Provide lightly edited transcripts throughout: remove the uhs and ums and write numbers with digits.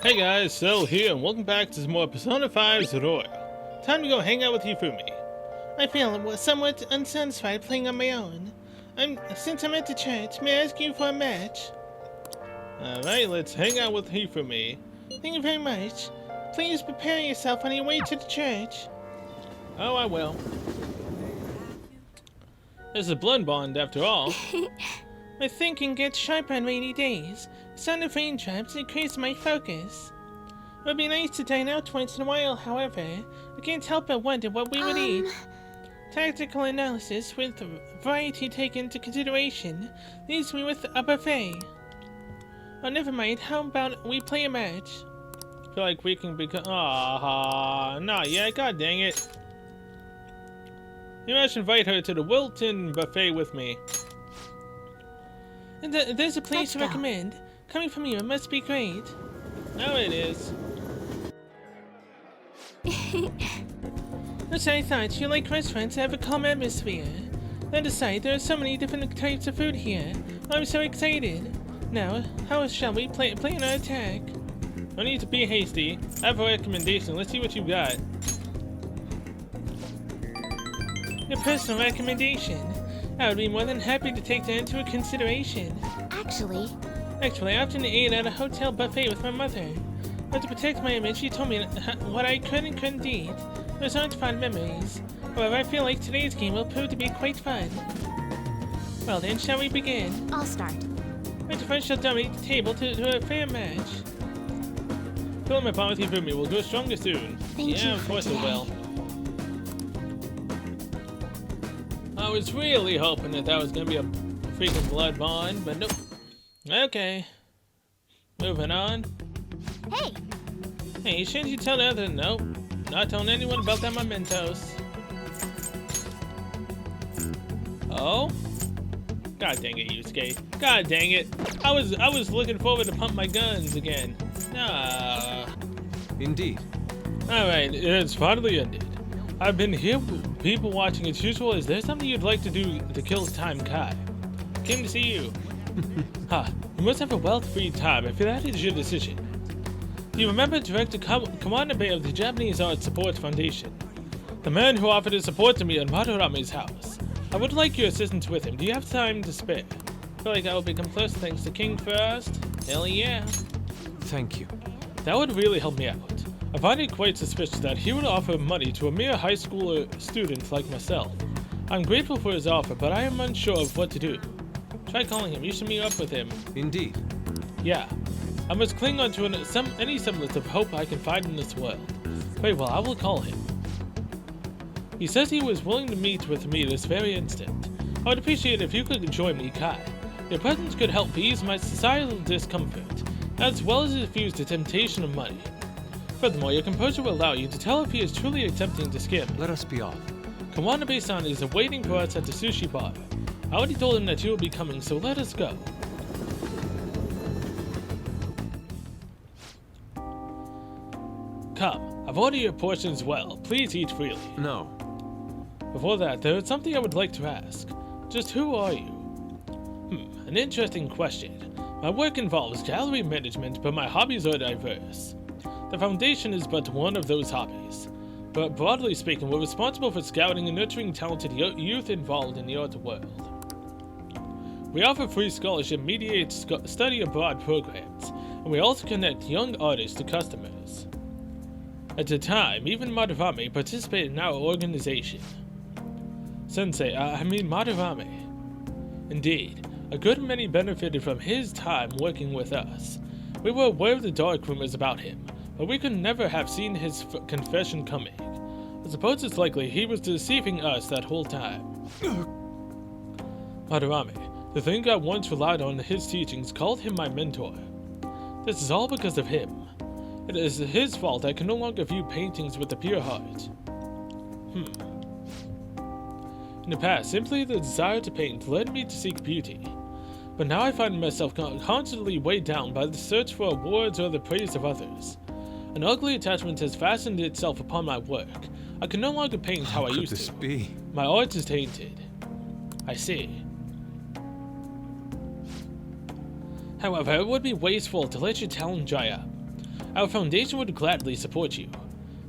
Hey guys, Cell here, and welcome back to some more Persona 5's Royal. Time to go hang out with Hifumi. I feel somewhat unsatisfied playing on my own. Since I'm at the church, may I ask you for a match? Alright, let's hang out with Hifumi. Thank you very much. Please prepare yourself on your way to the church. Oh, I will. It's a blood bond after all. My thinking gets sharper on rainy days. Sound of raindrops increase my focus. It would be nice to dine out once in a while, however. I can't help but wonder what we would eat. Tactical analysis with variety taken into consideration leaves me with a buffet. Oh, never mind. How about we play a match? I feel like we can become. Not yet. God dang it. You must invite her to the Wilton buffet with me. And there's a place to recommend. Coming from you, it must be great. No, it is. As I thought, you like restaurants that have a calm atmosphere. That aside, there are so many different types of food here. I'm so excited. Now, how shall we play an attack? No need to be hasty. I have a recommendation. Let's see what you got. Your personal recommendation. I would be more than happy to take that into consideration. Actually, I often ate at a hotel buffet with my mother. But to protect my image, she told me what I could and couldn't eat. Those aren't fond memories. However, I feel like today's game will prove to be quite fun. Well then, shall we begin? I'll start. Which first shall dominate the table to a fair match? Filling my bond with Hifumi will go stronger soon. Thank you of for course it today. will. I was really hoping that was gonna be a freaking blood bond, but nope. Okay. Moving on. Hey! Hey, shouldn't you tell the other? Nope. Not telling anyone about that mementos. Oh? God dang it, Yusuke. God dang it. I was looking forward to pump my guns again. Ah. Indeed. Alright, it's finally ended. I've been here with people watching as usual. Is there something you'd like to do to kill time, Kai? Came to see you. You must have a well-free time if that is your decision. You remember Director Kawanebe of the Japanese Art Support Foundation, the man who offered his support to me at Madarame's house. I would like your assistance with him. Do you have time to spare? I feel like I will become close thanks to King first. Hell yeah. Thank you. That would really help me out. I find it quite suspicious that he would offer money to a mere high school student like myself. I'm grateful for his offer, but I am unsure of what to do. Try calling him. You should meet up with him. Indeed. Yeah. I must cling on to any semblance of hope I can find in this world. Very well, I will call him. He says he was willing to meet with me this very instant. I would appreciate it if you could join me, Kai. Your presence could help ease my societal discomfort, as well as diffuse the temptation of money. Furthermore, your composure will allow you to tell if he is truly attempting to skim. Let us be off. Kawanebe-san is awaiting for us at the sushi bar. I already told him that you will be coming, so let us go. Come, I've ordered your portions well. Please eat freely. No. Before that, there is something I would like to ask. Just who are you? An interesting question. My work involves gallery management, but my hobbies are diverse. The foundation is but one of those hobbies. But broadly speaking, we're responsible for scouting and nurturing talented youth involved in the art world. We offer free scholarship, mediate study abroad programs, and we also connect young artists to customers. At the time, even Madarame participated in our organization. Madarame. Indeed, a good many benefited from his time working with us. We were aware of the dark rumors about him, but we could never have seen his confession coming. I suppose it's likely he was deceiving us that whole time. Madarame, to think I once relied on his teachings, called him my mentor. This is all because of him. It is his fault I can no longer view paintings with a pure heart. In the past, simply the desire to paint led me to seek beauty. But now I find myself constantly weighed down by the search for awards or the praise of others. An ugly attachment has fastened itself upon my work. I can no longer paint how I used to. How could this be? My art is tainted. I see. However, it would be wasteful to let your talent dry up. Our foundation would gladly support you.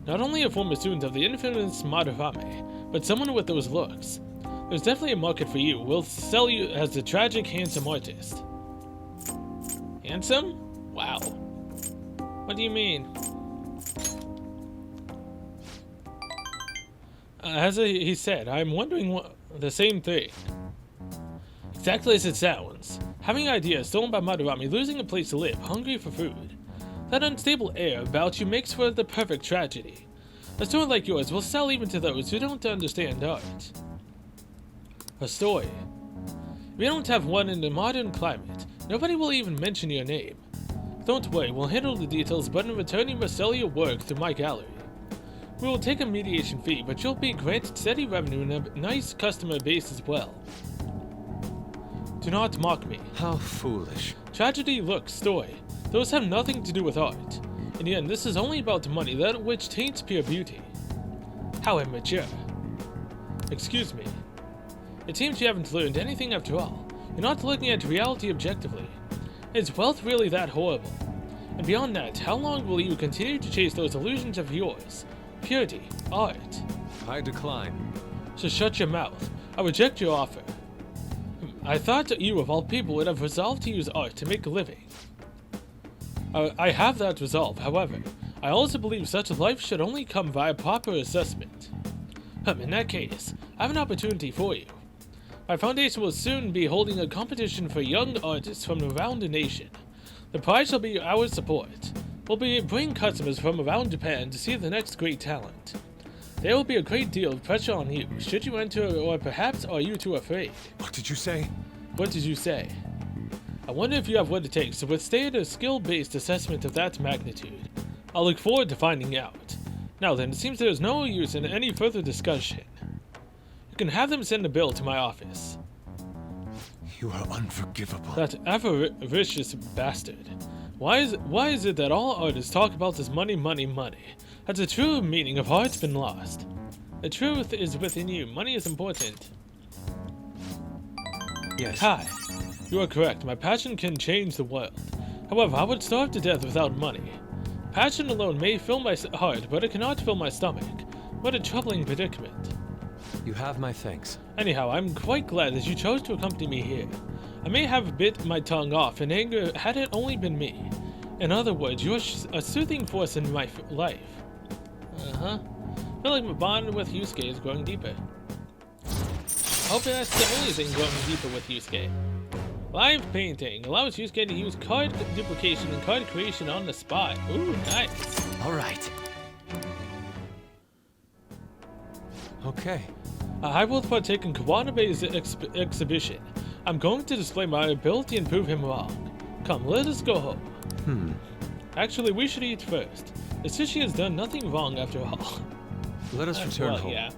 Not only a former student of the infamous Madarame, but someone with those looks. There's definitely a market for you. We'll sell you as the tragic, handsome artist. Handsome? Wow. What do you mean? As he said, I'm wondering the same thing. Exactly as it sounds. Having ideas stolen by Madarame, losing a place to live, hungry for food. That unstable air about you makes for the perfect tragedy. A store like yours will sell even to those who don't understand art. A story. If you don't have one in the modern climate, nobody will even mention your name. Don't worry, we'll handle the details, but in return you must sell your work through my gallery. We will take a mediation fee, but you'll be granted steady revenue and a nice customer base as well. Do not mock me. How foolish. Tragedy, look, story. Those have nothing to do with art. In the end, this is only about money, that which taints pure beauty. How immature. Excuse me. It seems you haven't learned anything after all. You're not looking at reality objectively. Is wealth really that horrible? And beyond that, how long will you continue to chase those illusions of yours? Purity, art. I decline. So shut your mouth. I reject your offer. I thought that you, of all people, would have resolved to use art to make a living. I have that resolve, however. I also believe such a life should only come via proper assessment. In that case, I have an opportunity for you. My foundation will soon be holding a competition for young artists from around the nation. The prize shall be our support. We'll bring customers from around Japan to see the next great talent. There will be a great deal of pressure on you, should you enter, or perhaps are you too afraid? What did you say? What did you say? I wonder if you have what it takes to withstand a skill-based assessment of that magnitude. I'll look forward to finding out. Now then, it seems there is no use in any further discussion. You can have them send a bill to my office. You are unforgivable. That avaricious bastard. Why is it that all artists talk about this money, money, money? Has the true meaning of art been lost? The truth is within you. Money is important. Yes. Kai, you are correct. My passion can change the world. However, I would starve to death without money. Passion alone may fill my heart, but it cannot fill my stomach. What a troubling predicament. You have my thanks. Anyhow, I'm quite glad that you chose to accompany me here. I may have bit my tongue off in anger had it only been me. In other words, you're a soothing force in my life. I feel like my bond with Yusuke is growing deeper. Hoping that's the only thing growing deeper with Yusuke. Live painting allows Yusuke to use card duplication and card creation on the spot. Ooh, nice. All right. Okay. I will partake in Kawanabe's exhibition. I'm going to display my ability and prove him wrong. Come, let us go home. Actually, we should eat first. The sushi has done nothing wrong after all. Let us return home. Yeah.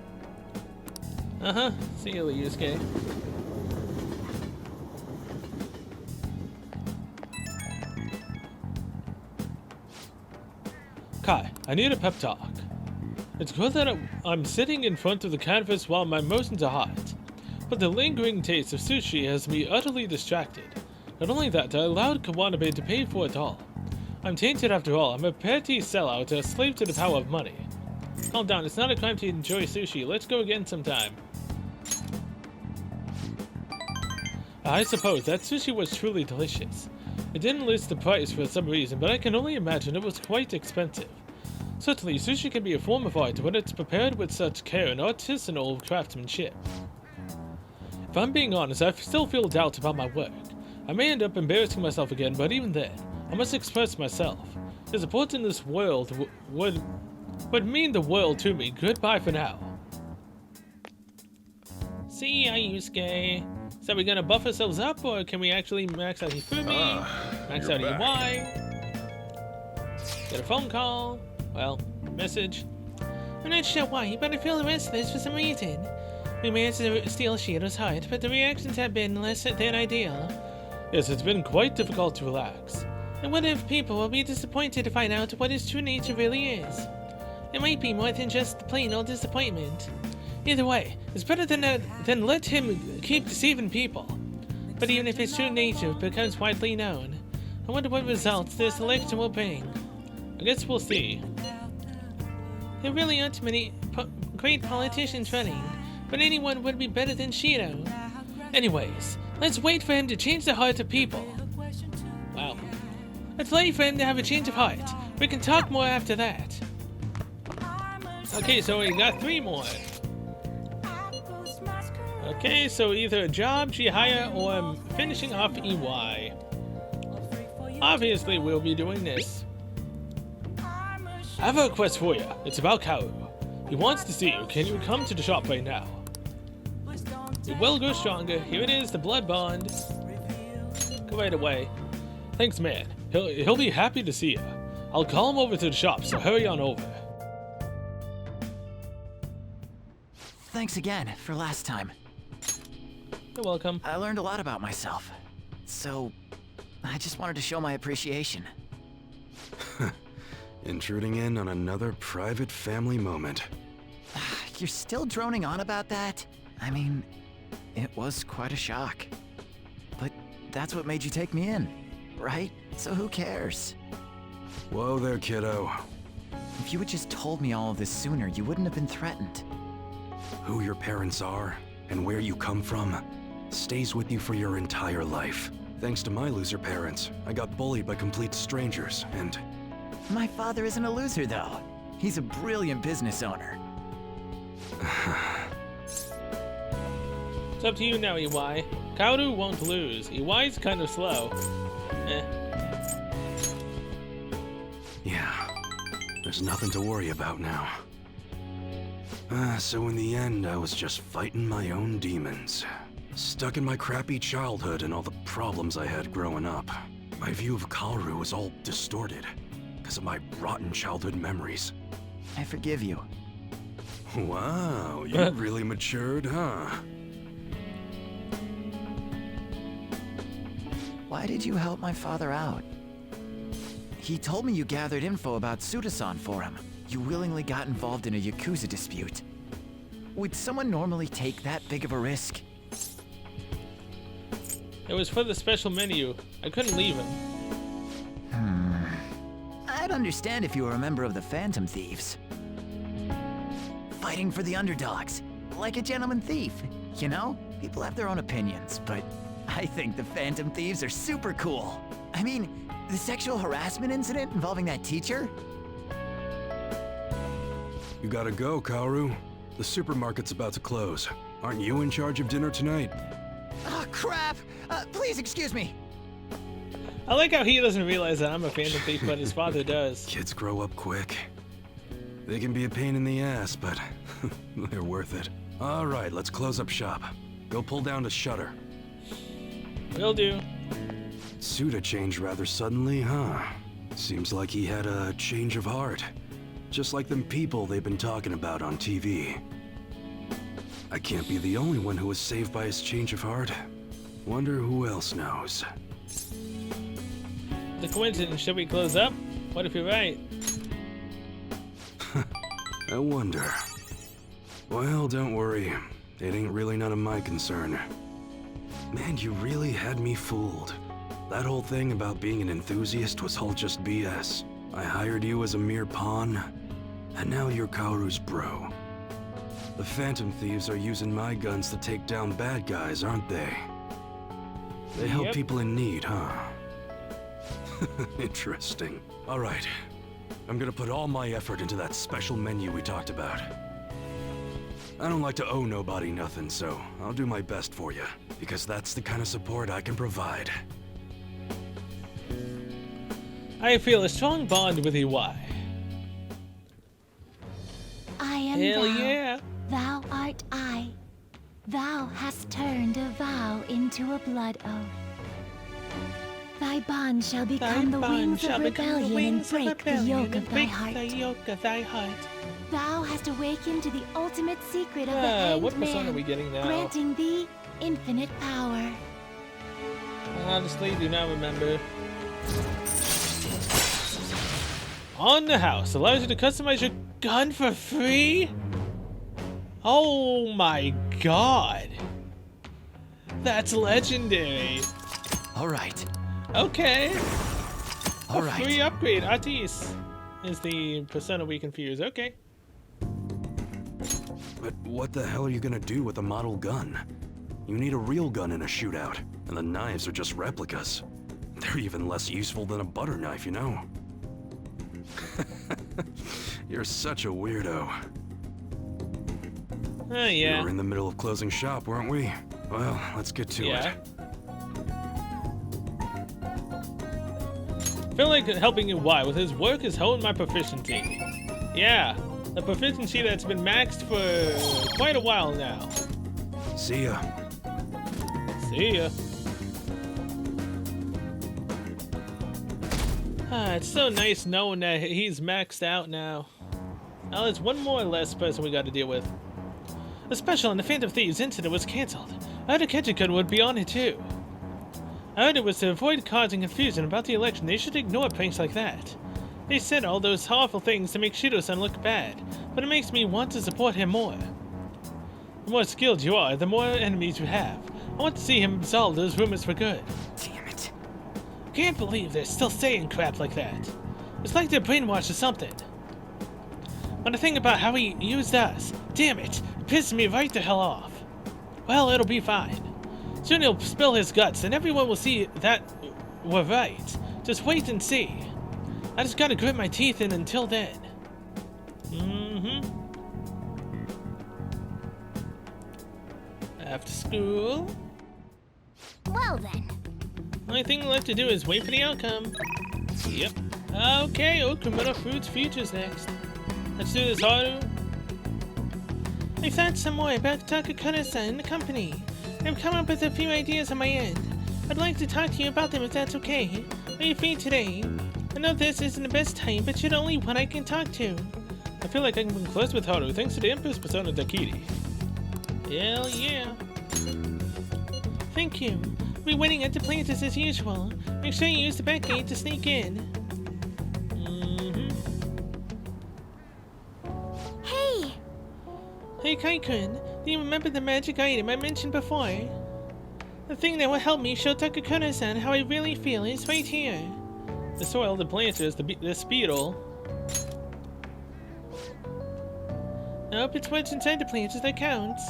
See you, Yusuke. Kai, I need a pep talk. It's good that I'm sitting in front of the canvas while my emotions are hot, but the lingering taste of sushi has me utterly distracted. Not only that, I allowed Kawanabe to pay for it all. I'm tainted after all. I'm a petty sellout, a slave to the power of money. Calm down, it's not a crime to enjoy sushi. Let's go again sometime. I suppose that sushi was truly delicious. It didn't list the price for some reason, but I can only imagine it was quite expensive. Certainly, sushi can be a form of art when it's prepared with such care and artisanal craftsmanship. If I'm being honest, I still feel doubt about my work. I may end up embarrassing myself again, but even then, I must express myself. His support in this world would mean the world to me. Goodbye for now. See ya, Yusuke. So are we gonna buff ourselves up, or can we actually max out Hifumi? Max out EY? Get a phone call? Well, message. I'm not sure why, but I feel restless for some reason. We managed to steal Shiro's heart, but the reactions have been less than ideal. Yes, it's been quite difficult to relax. And what if people will be disappointed to find out what his true nature really is? It might be more than just plain old disappointment. Either way, it's better than let him keep deceiving people. But even if his true nature becomes widely known, I wonder what results this election will bring. I guess we'll see. There really aren't many great politicians running, but anyone would be better than Shiro. Anyways, let's wait for him to change the hearts of people. Wow. Let's wait for him to have a change of heart. We can talk more after that. Okay, so we got 3 more. Okay, so either a job, Chihaya, or finishing off EY. Obviously, we'll be doing this. I have a request for you. It's about Kaoru. He wants to see you. Can you come to the shop right now? We will grow stronger. Here it is, the blood bond. Go right away. Thanks, man. He'll be happy to see you. I'll call him over to the shop, so hurry on over. Thanks again for last time. You're welcome. I learned a lot about myself. So, I just wanted to show my appreciation. Intruding in on another private family moment. You're still droning on about that? I mean, it was quite a shock. But that's what made you take me in, right? So who cares? Whoa there, kiddo. If you had just told me all of this sooner, you wouldn't have been threatened. Who your parents are and where you come from stays with you for your entire life. Thanks to my loser parents, I got bullied by complete strangers, and... My father isn't a loser, though. He's a brilliant business owner. It's up to you now, EY. Kaoru won't lose. EY's kind of slow. Yeah, there's nothing to worry about now. So in the end, I was just fighting my own demons. Stuck in my crappy childhood and all the problems I had growing up. My view of Kaoru was all distorted because of my rotten childhood memories. I forgive you. Wow, you really matured, huh? Why did you help my father out? He told me you gathered info about Suda-san for him. You willingly got involved in a Yakuza dispute. Would someone normally take that big of a risk? It was for the special menu. I couldn't leave him. I'd understand if you were a member of the Phantom Thieves. Fighting for the underdogs, like a gentleman thief. You know, people have their own opinions, but I think the Phantom Thieves are super cool. I mean, the sexual harassment incident involving that teacher? You gotta go, Kaoru. The supermarket's about to close. Aren't you in charge of dinner tonight? Oh, crap! Please excuse me. I like how he doesn't realize that I'm a Phantom Thief, but his father does. Kids grow up quick. They can be a pain in the ass, but they're worth it. All right, let's close up shop. Go pull down the shutter. Will do. Suda changed rather suddenly, huh? Seems like he had a change of heart. Just like them people they've been talking about on TV. I can't be the only one who was saved by his change of heart. Wonder who else knows. The coincidence, should we close up? What if you're right? I wonder. Well, don't worry. It ain't really none of my concern. Man, you really had me fooled. That whole thing about being an enthusiast was all just BS. I hired you as a mere pawn, and now you're Kaoru's bro. The Phantom Thieves are using my guns to take down bad guys, aren't they? They help people in need, huh? Interesting. All right. I'm gonna put all my effort into that special menu we talked about. I don't like to owe nobody nothing, so I'll do my best for you, because that's the kind of support I can provide. I feel a strong bond with EY. I am Hell thou. yeah. Thou art I. Thou hast turned a vow into a blood oath. Thy bond shall become the wings of rebellion and break the yoke of thy heart. Thou hast awakened to the ultimate secret of the hanged what persona are we man, getting now? granting thee infinite power. Honestly, do not remember. On the house allows you to customize your gun for free? Oh my god. That's legendary. All right. Okay. All A right. free upgrade, Artis. is the persona we confuse. Okay. But what the hell are you gonna do with a model gun? You need a real gun in a shootout, and the knives are just replicas. They're even less useful than a butter knife, you know? You're such a weirdo. Oh, We yeah. were in the middle of closing shop, weren't we? Well, let's get to Yeah. it. Feel like helping you why with his work is honed my proficiency. Yeah, the proficiency that's been maxed for quite a while now. See ya. See ya. It's so nice knowing that he's maxed out now. Now there's one more less person we got to deal with. The special on the Phantom Thieves incident was cancelled. I heard a Ketchikun would be on it too. I heard it was to avoid causing confusion about the election. They should ignore pranks like that. They said all those awful things to make Shido-san look bad, but it makes me want to support him more. The more skilled you are, the more enemies you have. I want to see him absolve those rumors for good. Damn it. Can't believe they're still saying crap like that. It's like they're brainwashed or something. But the thing about how he used us, damn it pisses me right the hell off. Well, it'll be fine. Soon he'll spill his guts and everyone will see that we're right. Just wait and see. I just gotta grit my teeth in until then. After school, Well then. only thing left to do is wait for the outcome. Yep. Okay, Okamura Fruits Futures next. Let's do this, Haru. I thought some more about Takakura-san and the company. I've come up with a few ideas on my end. I'd like to talk to you about them if that's okay. Are you free today? I know this isn't the best time, but you're the only one I can talk to. I feel like I can be close with Haru thanks to the Empress persona Dakiri. Hell yeah. Thank you. We'll be waiting at the planters as usual. Make sure you use the back gate to sneak in. Hey! Hey Kai-kun, do you remember the magic item I mentioned before? The thing that will help me show Takakura-san how I really feel is right here. The soil, the planters, the speedle. Nope, it's what's inside the planters that counts.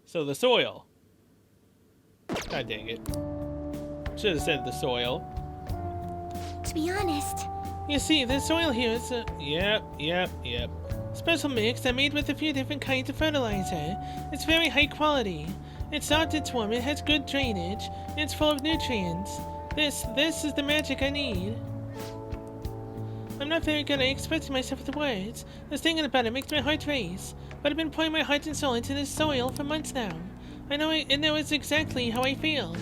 So the soil. God dang it. Should have said the soil. To be honest, You see, the soil here is a Yep. special mix I made with a few different kinds of fertilizer. It's very high quality. It's soft, it's warm, it has good drainage, and it's full of nutrients. This is the magic I need. I'm not very good at expressing myself with words. Just thinking about it makes my heart race. But I've been pouring my heart and soul into this soil for months now. I know it knows exactly how I feel.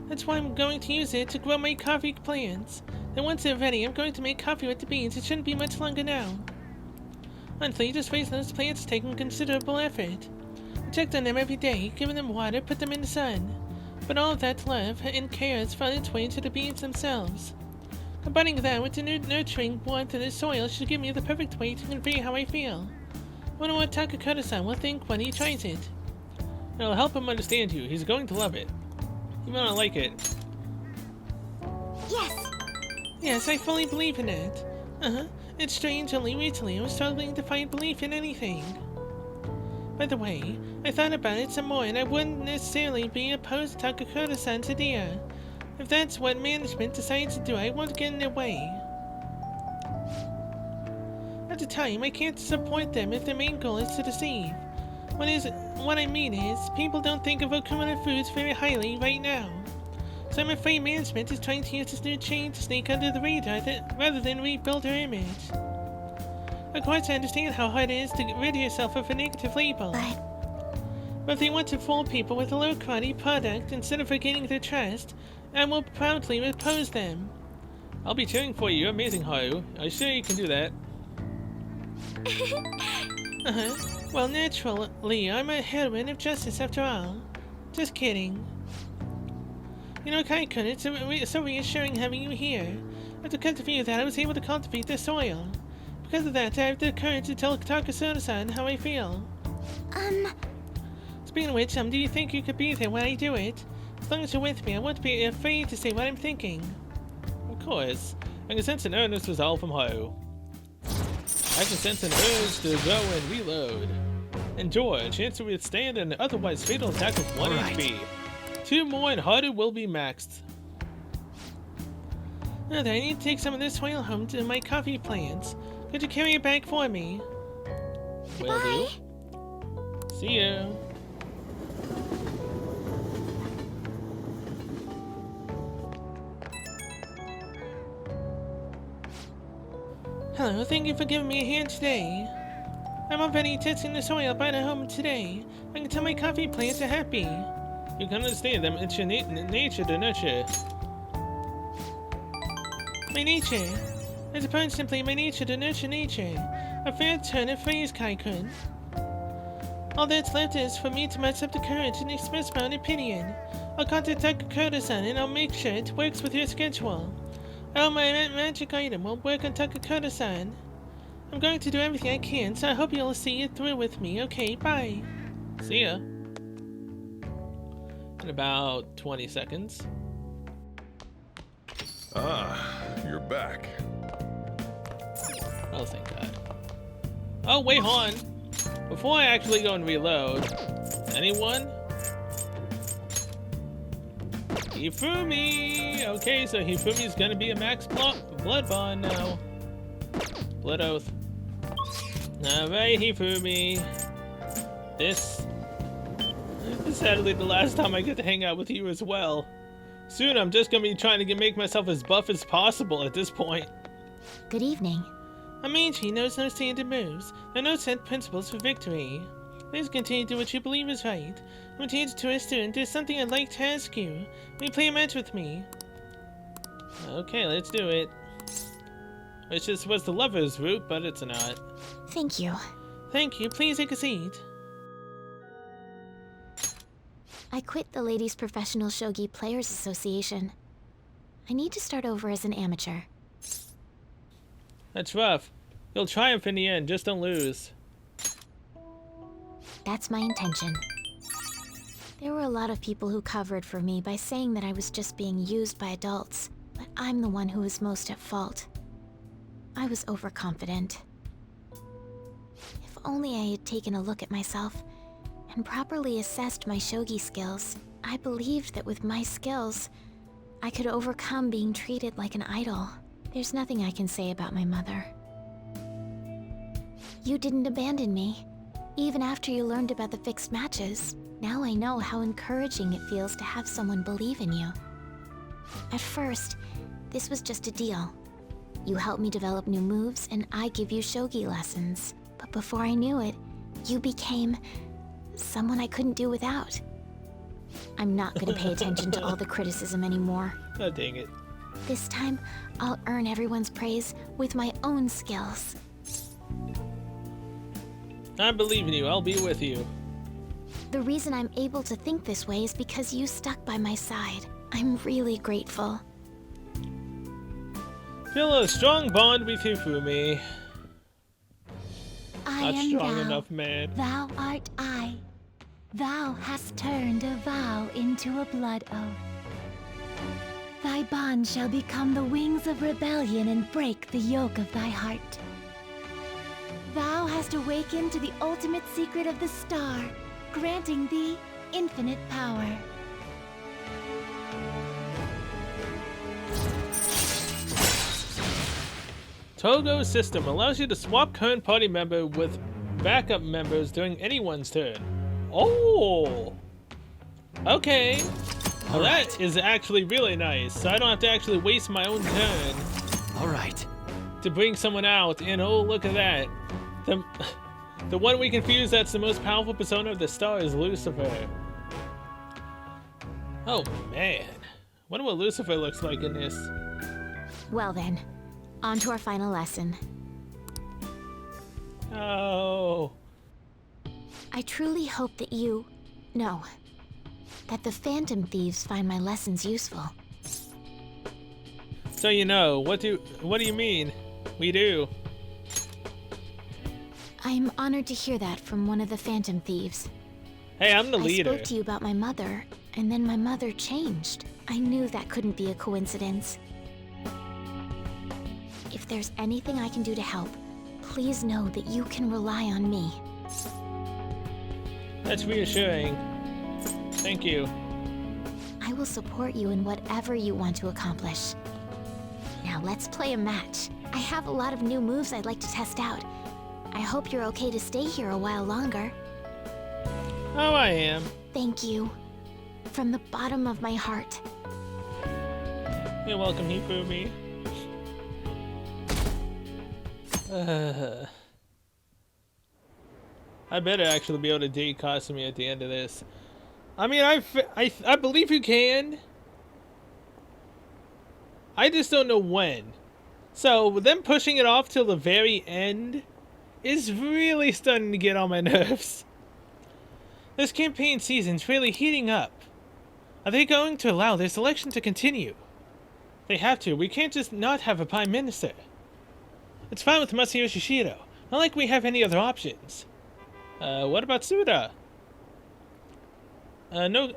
That's why I'm going to use it to grow my coffee plants. Then once they're ready, I'm going to make coffee with the beans. It shouldn't be much longer now. Honestly, just raising those plants is taking considerable effort. I checked on them every day, giving them water, put them in the sun. But all of that love and care has found its way into the beans themselves. Combining that with the nurturing warmth of the soil should give me the perfect way to convey how I feel. I wonder what Takakura-san will think when he tries it. It'll help him understand you. He's going to love it. You might not like it. yes! Yes, I fully believe in it. It's strange, only recently I was struggling to find belief in anything. By the way, I thought about it some more and I wouldn't necessarily be opposed to Takakura-san's idea. If that's what management decides to do, I won't get in their way. At the time, I can't support them if their main goal is to deceive. What I mean is, people don't think of Okamura Foods very highly right now. So I'm afraid management is trying to use this new chain to sneak under the radar rather than rebuild her image. Of course, I understand how hard it is to get rid of yourself of a negative label. But if they want to fool people with a low-quality product instead of regaining their trust, I will proudly oppose them. I'll be cheering for you. You're amazing, Haru. I'm sure you can do that. Well, naturally, I'm a heroine of justice after all. Just kidding. You know, Kai-kun, it's so reassuring having you here. After cultivating that, I was able to cultivate the soil. Because of that, I have the courage to tell Takakura-san how I feel. Speaking of which, do you think you could be there when I do it? As long as you're with me, I won't be afraid to say what I'm thinking. Of course. I can sense an earnest resolve from Ho. I can sense an urge to go and reload. Enjoy a chance to withstand an otherwise fatal attack with 1 Alright. HP. 2 more and Harder will be maxed. Now then, I need to take some of this oil home to my coffee plants. Could you carry it back for me? Will do. See ya. Hello, thank you for giving me a hand today. I'm already testing the soil by the home today. I can tell my coffee plants are happy. You can understand them. It's your nature to nurture. My nature. I suppose simply my nature to nurture nature. A fair turn of phrase, Kai-kun. All that's left is for me to muster up the courage and express my own opinion. I'll contact Takakura-san and I'll make sure it works with your schedule. Oh, my magic item will work on Takakura-san. I'm going to do everything I can, so I hope you'll see it through with me. Okay, bye. See ya. In about 20 seconds. Ah, you're back. Oh, thank God. Oh, wait, hold on. Before I actually go and reload, anyone? Hifumi! Okay, so Hifumi's gonna be a max blood bond now. Blood oath. Alright, Hifumi. This is sadly the last time I get to hang out with you as well. Soon I'm just gonna be trying to make myself as buff as possible at this point. Good evening. Amici knows no standard moves. There are no set principles for victory. Please continue to do what you believe is right. I'm a teacher to a student. There's something I'd like to ask you. Will you play a match with me? Okay, let's do it. Which just was the lover's route, but it's not. Thank you. Thank you. Please take a seat. I quit the Ladies Professional Shogi Players Association. I need to start over as an amateur. That's rough. You'll triumph in the end, just don't lose. That's my intention. There were a lot of people who covered for me by saying that I was just being used by adults, but I'm the one who was most at fault. I was overconfident. If only I had taken a look at myself and properly assessed my shogi skills, I believed that with my skills, I could overcome being treated like an idol. There's nothing I can say about my mother. You didn't abandon me, even after you learned about the fixed matches. Now I know how encouraging it feels to have someone believe in you. At first, this was just a deal. You help me develop new moves, and I give you shogi lessons. But before I knew it, you became someone I couldn't do without. I'm not gonna pay attention to all the criticism anymore. Oh, dang it. This time, I'll earn everyone's praise with my own skills. I believe in you. I'll be with you. The reason I'm able to think this way is because you stuck by my side. I'm really grateful. Feel a strong bond with Hifumi. I Not am strong thou. enough, man. Thou art I. Thou hast turned a vow into a blood oath. Thy bond shall become the wings of rebellion and break the yoke of thy heart. Thou hast awakened to the ultimate secret of the star, granting thee infinite power. Togo's system allows you to swap current party member with backup members during anyone's turn. Oh! Okay. Well, that is actually really nice, so I don't have to actually waste my own turn Alright. to bring someone out, and oh, look at that. The one we confuse that's the most powerful persona of the star is Lucifer. Oh man. Wonder what Lucifer looks like in this. Well then, on to our final lesson. Oh. I truly hope that that the Phantom Thieves find my lessons useful. So you know, what do you mean? We do. I'm honored to hear that from one of the Phantom Thieves. Hey, I'm the I leader. spoke to you about my mother, and then my mother changed. I knew that couldn't be a coincidence. If there's anything I can do to help, please know that you can rely on me. That's reassuring. Thank you. I will support you in whatever you want to accomplish. Now let's play a match. I have a lot of new moves I'd like to test out. I hope you're okay to stay here a while longer. Oh, I am. Thank you. From the bottom of my heart. You're welcome, Hifumi. I better actually be able to date Kasumi at the end of this. I mean, I believe you can. I just don't know when. So, them pushing it off till the very end is really starting to get on my nerves. This campaign season's really heating up. Are they going to allow this election to continue? They have to. We can't just not have a prime minister. It's fine with Masayoshi Shido. Not like we have any other options. What about Suda? No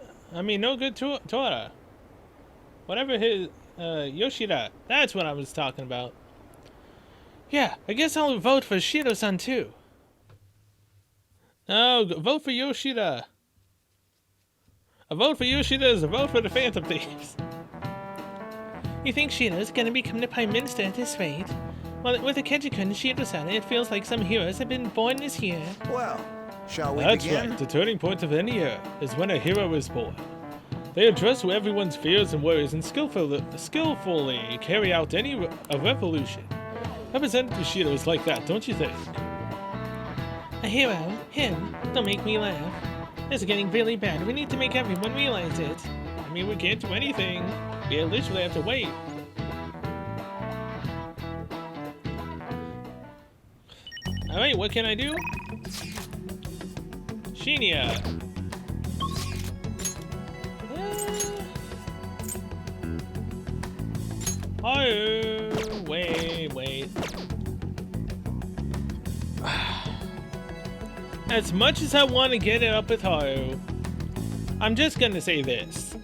good Tora. Whatever his, Yoshida. That's what I was talking about. Yeah, I guess I'll vote for Shido-san too. No, vote for Yoshida. A vote for Yoshida is a vote for the Phantom Thieves. You think Shido's gonna become the Prime Minister at this rate? Well, with Akejikun and Shido-san, it feels like some heroes have been born this year. Well, shall we That's begin? right. The turning point of any era is when a hero is born. They address everyone's fears and worries and skillfully carry out a revolution. Representative Shido is like that, don't you think? A hero? Him? Don't make me laugh. This is getting really bad. We need to make everyone realize it. I mean, we can't do anything. We literally have to wait. Alright, what can I do? Shinya. Oh, wait. As much as I want to get it up with Haru, I'm just gonna say this.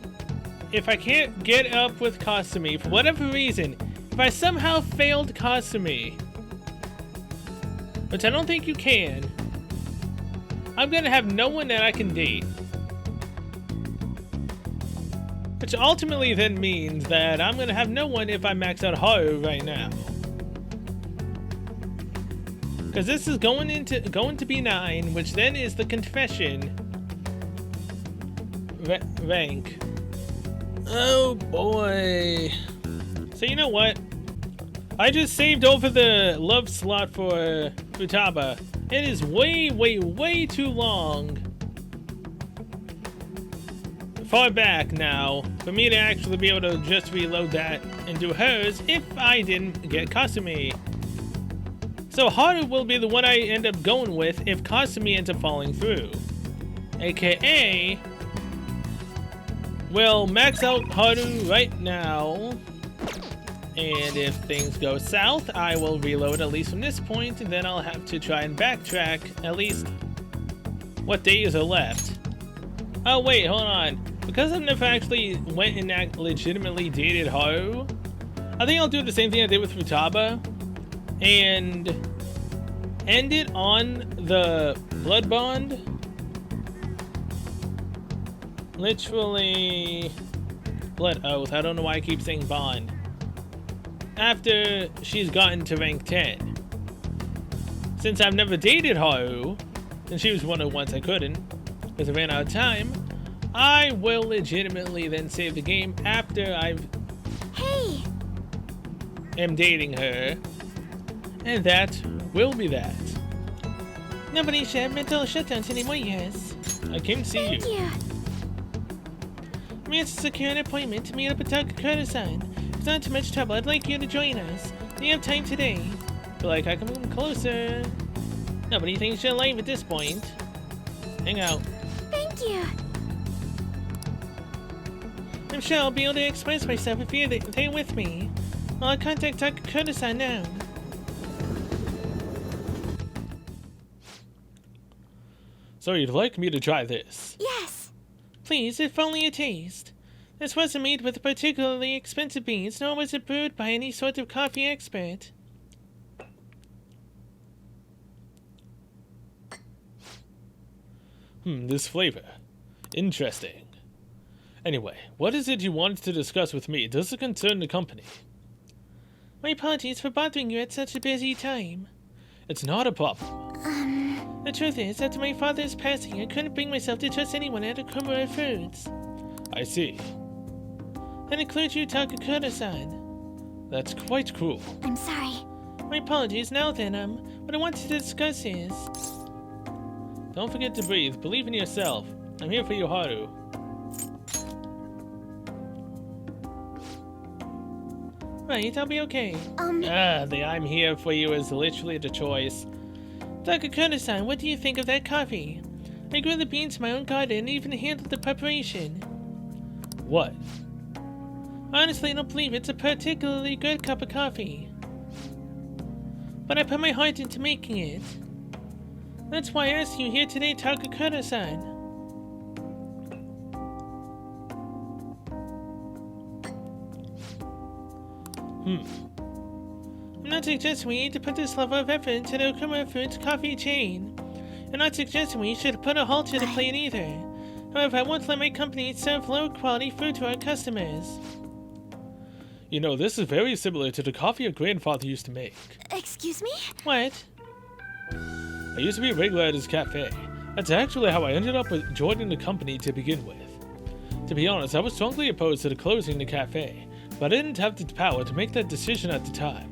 If I can't get up with Kasumi, for whatever reason, if I somehow failed Kasumi, which I don't think you can, I'm gonna have no one that I can date. Which ultimately then means that I'm gonna have no one if I max out Haru right now. Because this is going to be 9, which then is the confession rank. Oh boy. So you know what? I just saved over the love slot for Futaba. It is way too long. Far back now for me to actually be able to just reload that and do hers if I didn't get Kasumi. So Haru will be the one I end up going with if Kasumi ends up falling through. AKA, we'll max out Haru right now. And if things go south, I will reload at least from this point, and then I'll have to try and backtrack at least what days are left. Oh wait, hold on. Because I've never actually went and legitimately dated Haru, I think I'll do the same thing I did with Futaba and end it on the blood bond. Literally blood oath. I don't know why I keep saying bond. After she's gotten to rank 10. Since I've never dated Haru, and she was one of the ones I couldn't, because I ran out of time, I will legitimately then save the game after I've am dating her. And that will be that. Nobody should have mental shutdowns anymore, yes. I came to see Thank you. I'm here to secure an appointment to meet up with Takakura-san. If it's not too much trouble, I'd like you to join us. Do you have time today? Feel like I can move closer. Nobody thinks you're lame at this point. Hang out. Thank you. I'm sure I'll be able to express myself if you're there with me. I'll contact Takakura-san now. So you'd like me to try this? Yes. Please, if only a taste. This wasn't made with particularly expensive beans, nor was it brewed by any sort of coffee expert. This flavor. Interesting. Anyway, what is it you wanted to discuss with me? Does it concern the company? My apologies for bothering you at such a busy time. It's not a problem. The truth is, after my father's passing, I couldn't bring myself to trust anyone at Akumura Foods. I see. That includes you, Takakura-san. That's quite cruel. I'm sorry. My apologies. Now then, what I wanted to discuss is... Don't forget to breathe. Believe in yourself. I'm here for you, Haru. Right, I'll be okay. The I'm here for you is literally the choice. Takakura-san, what do you think of that coffee? I grew the beans in my own garden and even handled the preparation. What? Honestly, I don't believe it's a particularly good cup of coffee. But I put my heart into making it. That's why I asked you here today, Takakura-san. I'm not suggesting we need to put this level of effort into the Akumura Foods coffee chain. I'm not suggesting we should put a halt to the plate either. However, I won't let my company serve low-quality food to our customers. You know, this is very similar to the coffee your grandfather used to make. Excuse me? What? I used to be a regular at his cafe. That's actually how I ended up with joining the company to begin with. To be honest, I was strongly opposed to the closing the cafe, but I didn't have the power to make that decision at the time.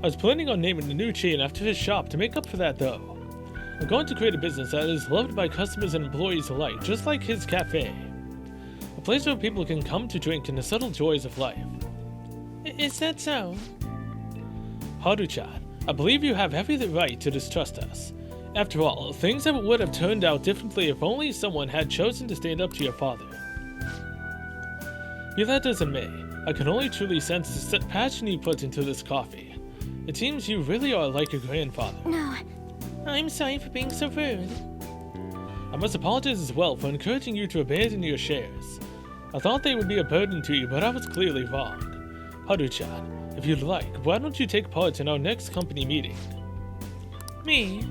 I was planning on naming the new chain after his shop to make up for that though. I'm going to create a business that is loved by customers and employees alike, just like his cafe. A place where people can come to drink in the subtle joys of life. Is that so? Haru-chan, I believe you have every right to distrust us. After all, things would have turned out differently if only someone had chosen to stand up to your father. Be that as it may, I can only truly sense the passion you put into this coffee. It seems you really are like your grandfather. No. I'm sorry for being so rude. I must apologize as well for encouraging you to abandon your shares. I thought they would be a burden to you, but I was clearly wrong. Haru-chan, if you'd like, why don't you take part in our next company meeting? Me?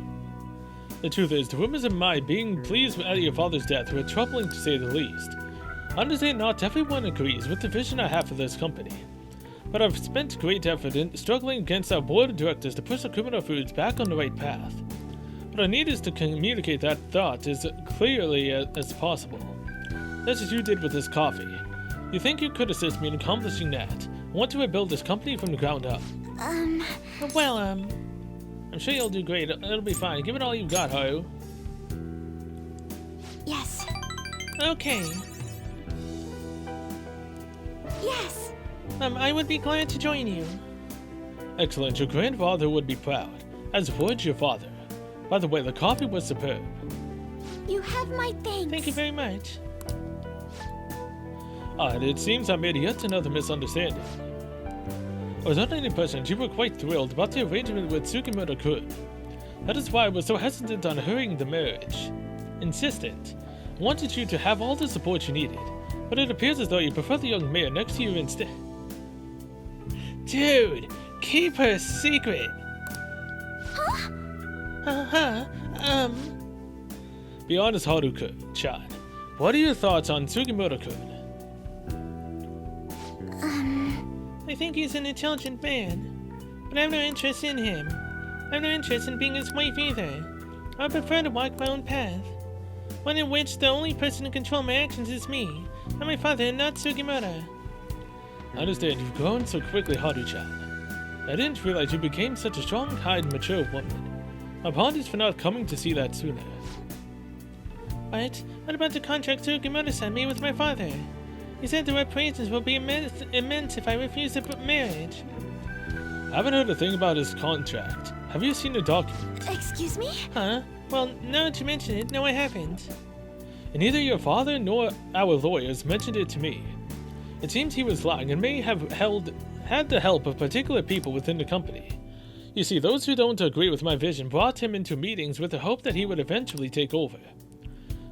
The truth is, the rumors of my being pleased at your father's death were troubling to say the least. I understand not everyone agrees with the vision I have for this company, but I've spent great effort in struggling against our board of directors to push Akumura Foods back on the right path. What I need is to communicate that thought as clearly as possible. That's what you did with this coffee. You think you could assist me in accomplishing that? I want to rebuild this company from the ground up. Well, I'm sure you'll do great. It'll be fine. Give it all you've got, Haru. Yes. Okay. Yes. I would be glad to join you. Excellent. Your grandfather would be proud, as would your father. By the way, the coffee was superb. You have my thanks. Thank you very much. And it seems I made yet another misunderstanding. I was under the impression that you were quite thrilled about the arrangement with Tsukimoto-kun. That is why I was so hesitant on hurrying the marriage. Insistent. I wanted you to have all the support you needed, but it appears as though you prefer the young mayor next to you instead. Dude, keep her secret. Be honest, Haru-chan. What are your thoughts on Tsukimoto-kun? I think he's an intelligent man, but I have no interest in him. I have no interest in being his wife either. I prefer to walk my own path, one in which the only person to control my actions is me, and my father, not Sugimoto. I understand you've grown so quickly, Haru-chan. I didn't realize you became such a strong-eyed, mature woman. My apologies for not coming to see that sooner. What about the contract Sugimoto-san made with my father? He said the reparations will be immense if I refuse the marriage. I haven't heard a thing about his contract. Have you seen the document? Excuse me? Huh? Well, now that you mention it, no I haven't. And neither your father nor our lawyers mentioned it to me. It seems he was lying and may have had the help of particular people within the company. You see, those who don't agree with my vision brought him into meetings with the hope that he would eventually take over.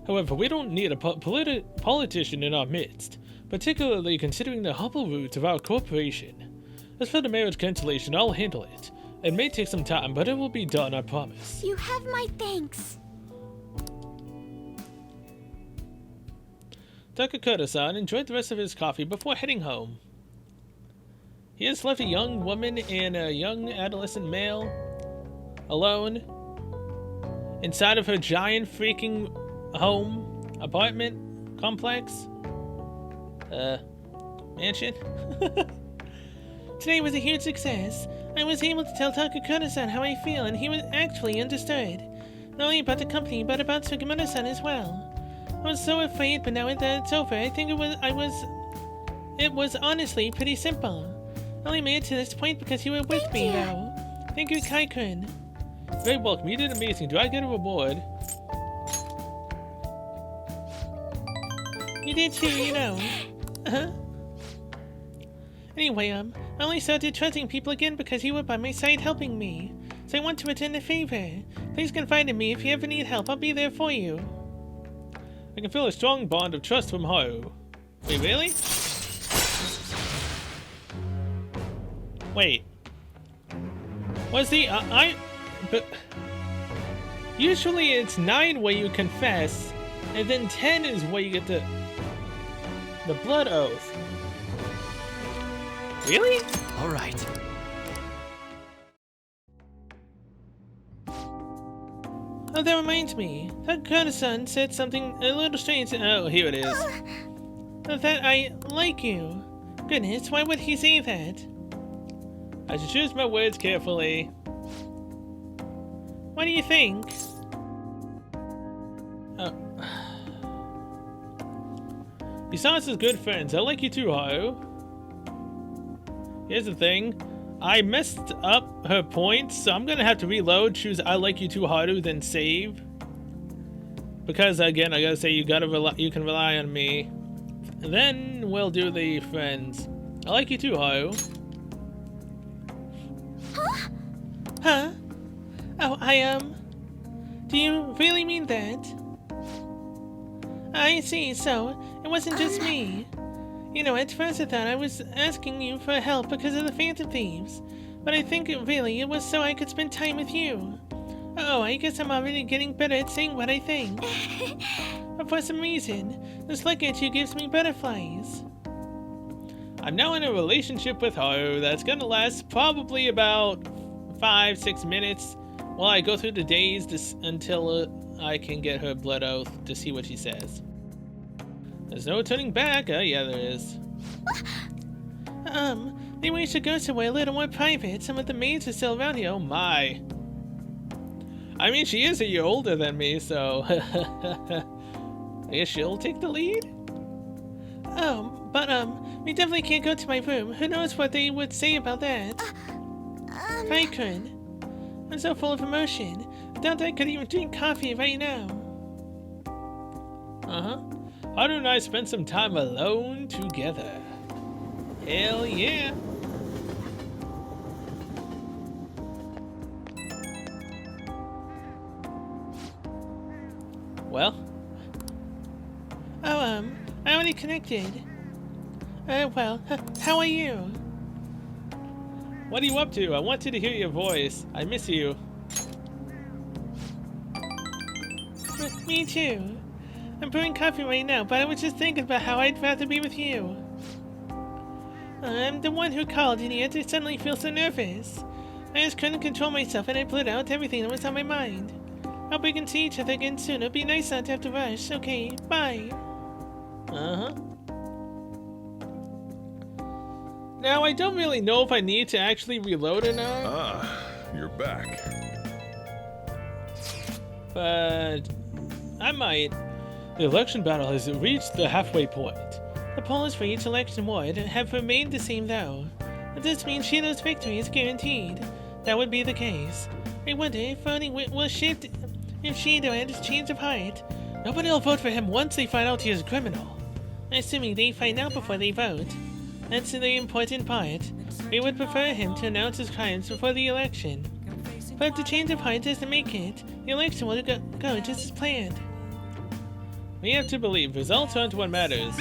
However, we don't need a politician in our midst, particularly considering the humble roots of our corporation. As for the marriage cancellation, I'll handle it. It may take some time, but it will be done, I promise. You have my thanks. Takakura-san enjoyed the rest of his coffee before heading home. He has left a young woman and a young adolescent male alone inside of her giant freaking home, apartment, complex, mansion. Today was a huge success. I was able to tell Takakura-san how I feel, and he was actually understood. Not only about the company, but about Sugimura-san as well. I was so afraid, but now that it's over, I think it was honestly pretty simple. I only made it to this point because you were with me, though. Thank you, Kai-kun. Very welcome. You did amazing. Do I get a reward? You did too, you know. Anyway, I only started trusting people again because you were by my side helping me. So I want to return the favor. Please confide in me if you ever need help. I'll be there for you. I can feel a strong bond of trust from Haru. Wait, really? Wait. Was the but usually it's 9 where you confess, and then 10 is where you get the blood oath. Really? All right. Oh, that reminds me. Takakura-san said something a little strange. Oh, here it is. That I like you. Goodness, why would he say that? I should choose my words carefully. What do you think? We saw us as good friends. I like you too, Haru. Here's the thing. I messed up her points, so I'm gonna have to reload, choose I like you too, Haru, then save. Because again, I gotta say you can rely on me. Then we'll do the friends. I like you too, Haru. Huh? Oh, do you really mean that? I see, so it wasn't just me. You know, at first I thought I was asking you for help because of the Phantom Thieves, but I think really it was so I could spend time with you. Oh, I guess I'm already getting better at saying what I think. But for some reason, this look at you gives me butterflies. I'm now in a relationship with Haru that's gonna last probably about 5-6 minutes while I go through the days until I can get her blood oath to see what she says. There's no turning back. Oh, yeah, there is. Maybe we should go somewhere a little more private. Some of the maids are still around here. Oh, my. I mean, she is a year older than me, so... I guess she'll take the lead? Oh, but, we definitely can't go to my room. Who knows what they would say about that? Kai-kun. I'm so full of emotion. I doubt I could even drink coffee right now. Uh-huh. Haru and I spent some time alone together. Hell yeah. Well? Oh, I already connected. Well, how are you? What are you up to? I wanted to hear your voice. I miss you. Me too. I'm brewing coffee right now, but I was just thinking about how I'd rather be with you. I'm the one who called, and yet I suddenly feel so nervous. I just couldn't control myself, and I blurted out everything that was on my mind. Hope we can see each other again soon. It'll be nice not to have to rush. Okay, bye. Uh-huh. Now, I don't really know if I need to actually reload or not. Ah, you're back. But I might. The election battle has reached the halfway point. The polls for each election ward have remained the same though. But this means Shido's victory is guaranteed. That would be the case. I wonder if voting will shift if Shido had a change of heart. Nobody will vote for him once they find out he is a criminal. Assuming they find out before they vote. That's the important part. We would prefer him to announce his crimes before the election. But if the change of heart doesn't make it, the election will go just as planned. We have to believe results aren't what matters.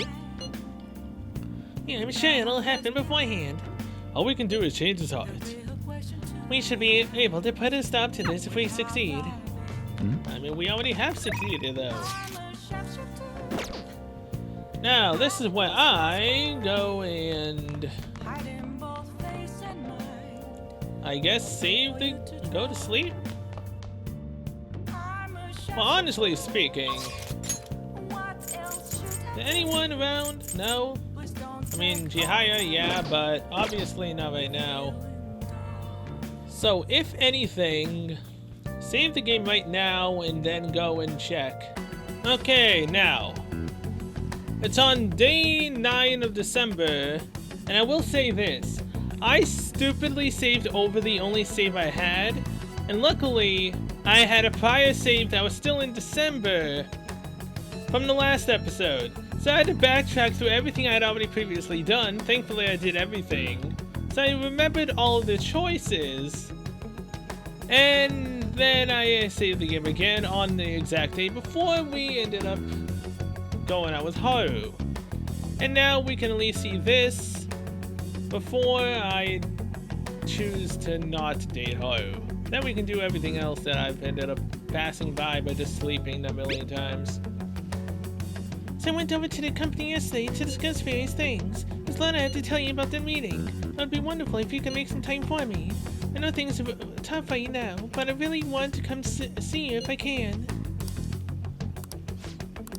Yeah, I'm sure it'll happen beforehand. All we can do is change his heart. We should be able to put a stop to this if we succeed. I mean, we already have succeeded, though. Now, this is where I go and... I guess save the... go to sleep? Well, honestly speaking... anyone around? No? I mean, Jihaya, yeah, but obviously not right now. So, if anything, save the game right now and then go and check. Okay, now. It's on day 9 of December, and I will say this. I stupidly saved over the only save I had, and luckily, I had a prior save that was still in December from the last episode. So I had to backtrack through everything I had already previously done. Thankfully, I did everything. So I remembered all of the choices. And then I saved the game again on the exact day before we ended up going out with Haru. And now we can at least see this before I choose to not date Haru. Then we can do everything else that I've ended up passing by just sleeping a million times. So I went over to the company yesterday to discuss various things. There's a lot I have to tell you about the meeting. It would be wonderful if you could make some time for me. I know things are tough right now, but I really want to come see you if I can.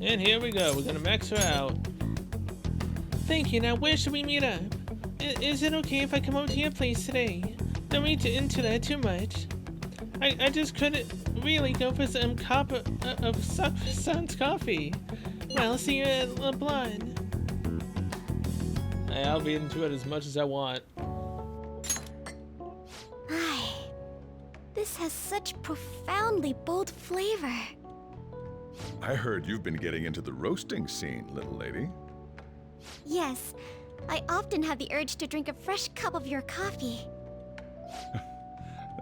And here we go. We're gonna max her out. Thank you. Now where should we meet up? Is it okay if I come over to your place today? Don't read into that too much. I just couldn't really go for some cup of Sun's coffee. Well, I'll see you at LeBlanc. I'll be into it as much as I want. This has such profoundly bold flavor. I heard you've been getting into the roasting scene, little lady. Yes, I often have the urge to drink a fresh cup of your coffee.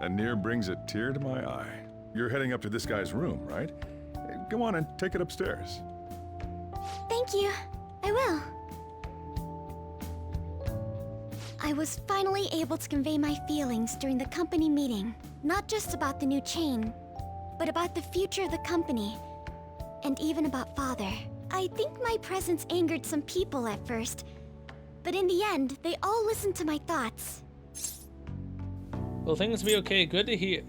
That near brings a tear to my eye. You're heading up to this guy's room, right? Go on and take it upstairs. Thank you. I will. I was finally able to convey my feelings during the company meeting. Not just about the new chain, but about the future of the company. And even about Father. I think my presence angered some people at first, but in the end, they all listened to my thoughts. Well, things will be okay. Good to hear.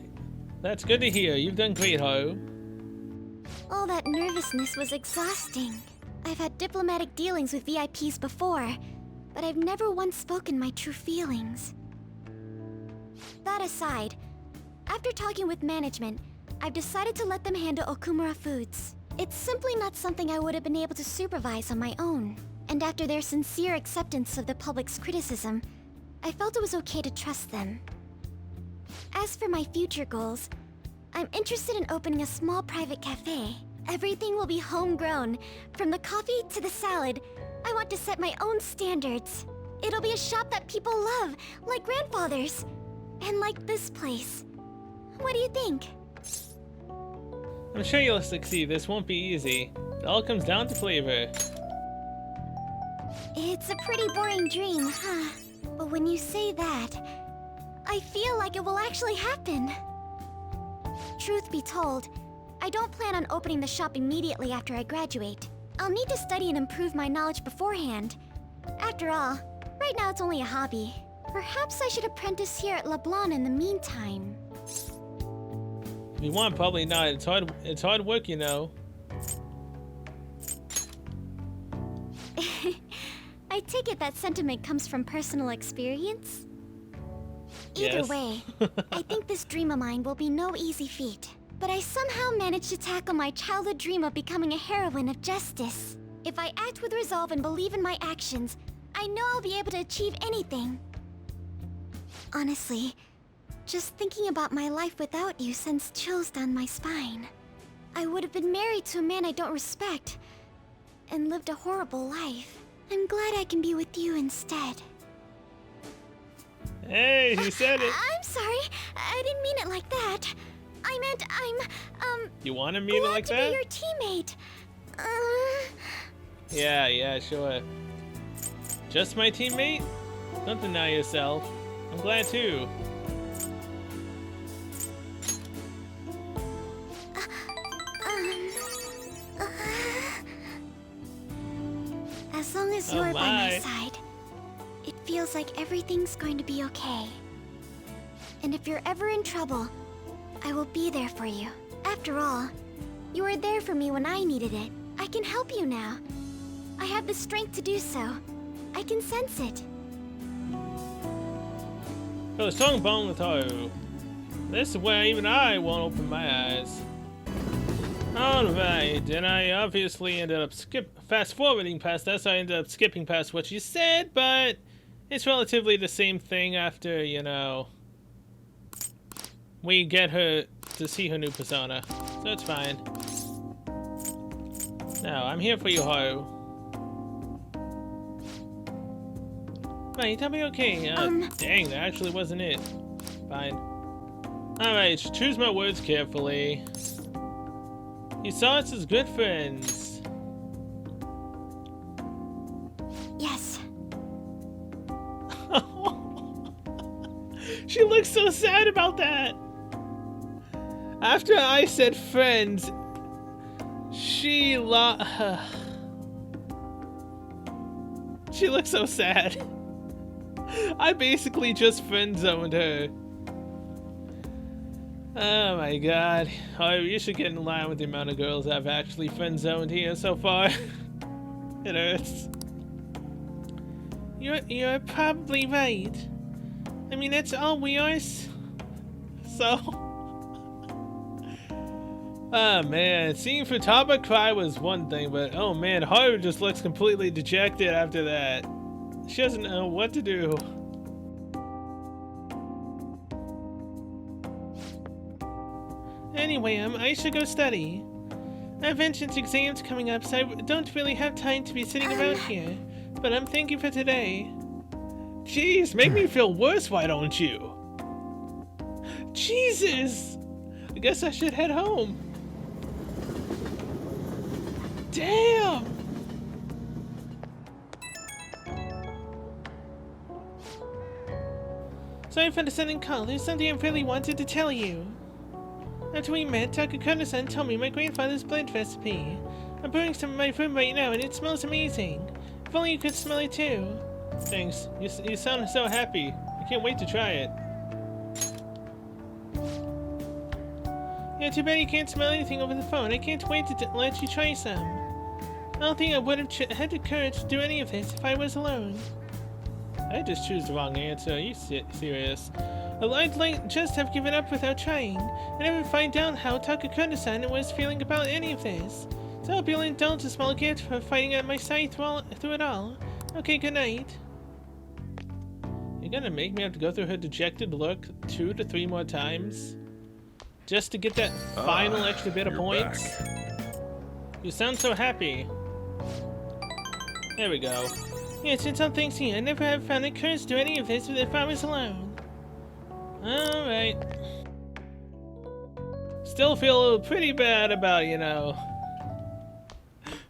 That's good to hear. You've done great, Haru. All that nervousness was exhausting. I've had diplomatic dealings with VIPs before, but I've never once spoken my true feelings. That aside, after talking with management, I've decided to let them handle Okumura Foods. It's simply not something I would have been able to supervise on my own. And after their sincere acceptance of the public's criticism, I felt it was okay to trust them. As for my future goals, I'm interested in opening a small private cafe. Everything will be homegrown, from the coffee to the salad. I want to set my own standards. It'll be a shop that people love, like grandfather's. And like this place. What do you think? I'm sure you'll succeed. This won't be easy. It all comes down to flavor. It's a pretty boring dream, huh? But when you say that, I feel like it will actually happen. Truth be told, I don't plan on opening the shop immediately after I graduate. I'll need to study and improve my knowledge beforehand. After all, right now it's only a hobby. Perhaps I should apprentice here at LeBlanc in the meantime. If you want, probably not. It's hard work, you know. I take it that sentiment comes from personal experience? Either Yes. way, I think this dream of mine will be no easy feat. But I somehow managed to tackle my childhood dream of becoming a heroine of justice. If I act with resolve and believe in my actions, I know I'll be able to achieve anything. Honestly, just thinking about my life without you sends chills down my spine. I would have been married to a man I don't respect, and lived a horrible life. I'm glad I can be with you instead. Hey, he said it. I'm sorry, I didn't mean it like that. I meant I'm, You want to meet it glad like to that? be your teammate. Yeah, sure. Just my teammate? Don't deny yourself. I'm glad too. As long as you're by my side, it feels like everything's going to be okay. And if you're ever in trouble, I will be there for you. After all, you were there for me when I needed it. I can help you now. I have the strength to do so. I can sense it. Feel a strong bond with Haru. This is where even I won't open my eyes. Alright, and I obviously ended up fast forwarding past that, so I ended up skipping past what she said, but it's relatively the same thing after, you know, we get her to see her new persona, so it's fine. Now, I'm here for you, Haru. Right, I'll be okay. Dang, that actually wasn't it. Fine. Alright, choose my words carefully. You saw us as good friends. Yes. She looks so sad about that. After I said friends, she looks so sad. I basically just friend-zoned her. Oh my god. Oh, you should get in line with the amount of girls I've actually friend-zoned here so far. It hurts. You're probably right. I mean, that's all we are. So... Oh man, seeing Futaba cry was one thing, but oh man, Haru just looks completely dejected after that. She doesn't know what to do. Anyway, I should go study. I have entrance exams coming up, so I don't really have time to be sitting around here. But I'm thank you for today. Jeez, make me feel worse, why don't you? Jesus! I guess I should head home. Damn! Sorry for the sudden call. There's something I really wanted to tell you. After we met, Takakura-san told me my grandfather's blend recipe. I'm brewing some in my room right now, and it smells amazing. If only you could smell it too. Thanks. You sound so happy. I can't wait to try it. Yeah, too bad you can't smell anything over the phone. I can't wait to let you try some. I don't think I would have had the courage to do any of this if I was alone. I just choose the wrong answer. Are you serious? I'd like just have given up without trying. I never find out how Takakura-san was feeling about any of this. So I hope you'll indulge a small gift for fighting at my side through it all. Okay, good night. You're gonna make me have to go through her dejected look 2 to 3 more times? Just to get that final extra bit of points? Back. You sound so happy. There we go. Yes, it's all thanks to you. I never have found the courage to do any of this if I was alone. Alright. Still feel pretty bad about, you know,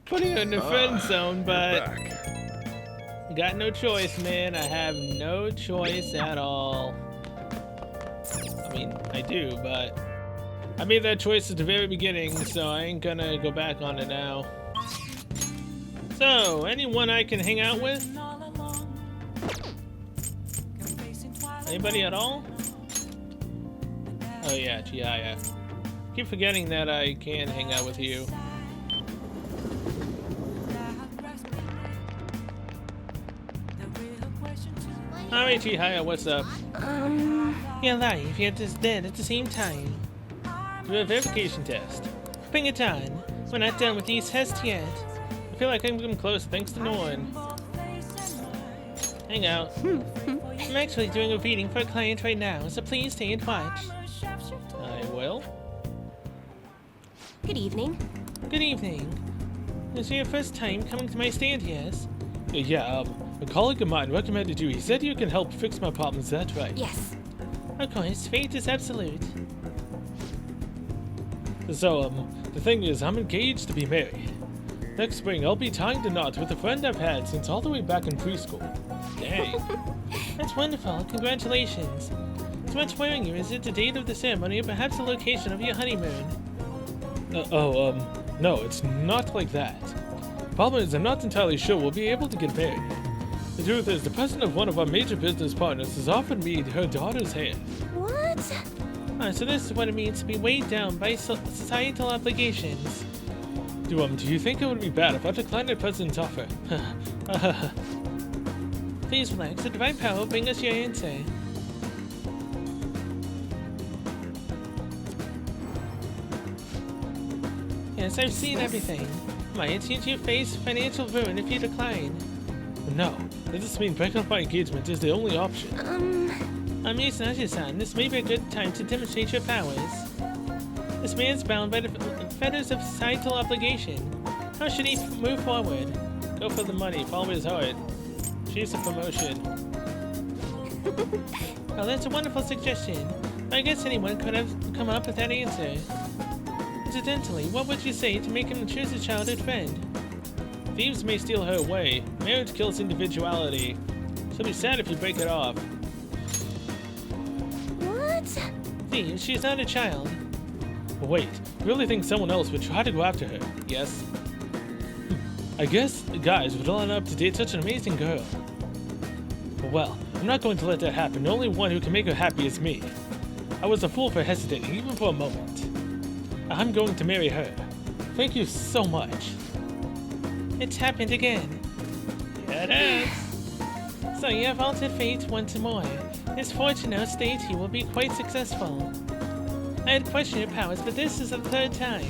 putting her in the friend zone, but got no choice, man. I have no choice at all. I mean, I do, but I made that choice at the very beginning, so I ain't gonna go back on it now. So, anyone I can hang out with? Anybody at all? Oh yeah, Chihaya. Keep forgetting that I can hang out with you. Alright, Chihaya, what's up? You're alive, yet is dead at the same time. Do a verification test. Bring it on. We're not done with these tests yet. I feel like I'm getting close thanks to no one. Hang out. I'm actually doing a reading for a client right now, so please stay and watch. I will. Good evening. Good evening. Is it your first time coming to my stand, yes? Yeah, a colleague of mine recommended you. He said you can help fix my problems, that's right. Yes. Of course, fate is absolute. So, the thing is, I'm engaged to be married. Next spring, I'll be tying the knot with a friend I've had since all the way back in preschool. Dang. That's wonderful. Congratulations. So what's worrying you? Is it the date of the ceremony or perhaps the location of your honeymoon? No, it's not like that. Problem is, I'm not entirely sure we'll be able to get married. The truth is, the president of one of our major business partners has offered me her daughter's hand. What? So this is what it means to be weighed down by societal obligations. Do you think it would be bad if I declined the president's offer? Please relax. The divine power will bring us your answer. Yes, I've seen everything. It seems you face financial ruin if you decline. No, does this mean breaking off my engagement is the only option? Yes, not your son. This may be a good time to demonstrate your powers. This man's bound by the fetters of societal obligation. How should he move forward? Go for the money, follow his heart. Chase a promotion. Well, that's a wonderful suggestion. I guess anyone could have come up with that answer. Incidentally, what would you say to make him choose a childhood friend? Thieves may steal her away. Marriage kills individuality. She'll be sad if you break it off. What? Thieves, she's not a child. Wait, you really think someone else would try to go after her? Yes. I guess guys would line up to date such an amazing girl. Well, I'm not going to let that happen. The only one who can make her happy is me. I was a fool for hesitating, even for a moment. I'm going to marry her. Thank you so much. It's happened again. Yeah, it is. So you have altered fate once more. His fortune now states he will be quite successful. I had questioned your powers, but this is the third time.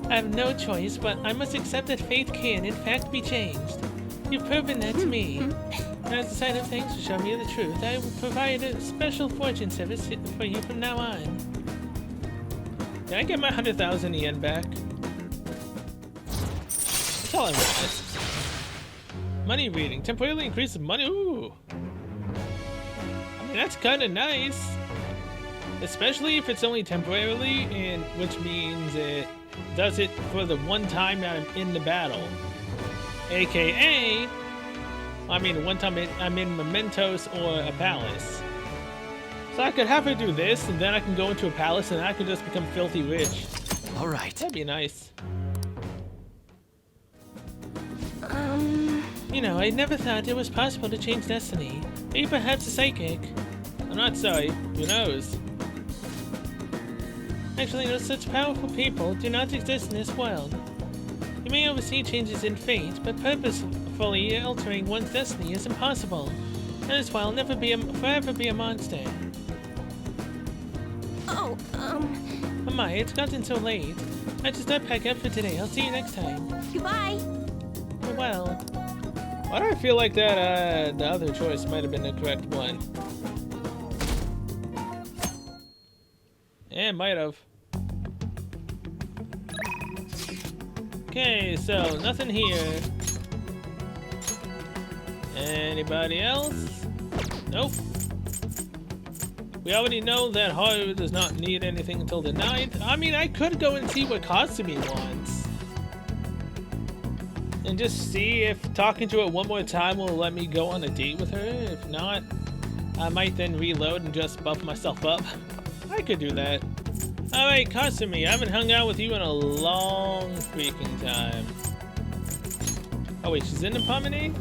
I have no choice, but I must accept that fate can, in fact, be changed. You've proven that to me. And as a sign of thanks for showing me the truth, I will provide a special fortune service for you from now on. Can I get my 100,000 yen back? That's all I want. Money reading. Temporarily increases money. Ooh. I mean, that's kind of nice. Especially if it's only temporarily, and which means it does it for the one time that I'm in the battle. AKA, I mean, one time I'm in Mementos or a palace. So I could have her do this, and then I can go into a palace, and I could just become filthy rich. All right. That'd be nice. You know, I never thought it was possible to change destiny. Maybe perhaps a psychic. I'm not sorry. Who knows? Actually, no such powerful people do not exist in this world. You may oversee changes in fate, but purposefully altering one's destiny is impossible. That is why I'll forever be a monster. Oh, My, it's gotten so late. I just start pack up for today. I'll see you next time. goodbye. Well, Why do I feel like that, the other choice might have been the correct one? Yeah, might have. Okay, so nothing here. Anybody else? Nope. We already know that Haru does not need anything until the 9th. I mean, I could go and see what Kasumi wants. And just see if talking to her one more time will let me go on a date with her. If not, I might then reload and just buff myself up. I could do that. Alright, Kasumi, I haven't hung out with you in a long freaking time. Oh wait, she's in the promenade?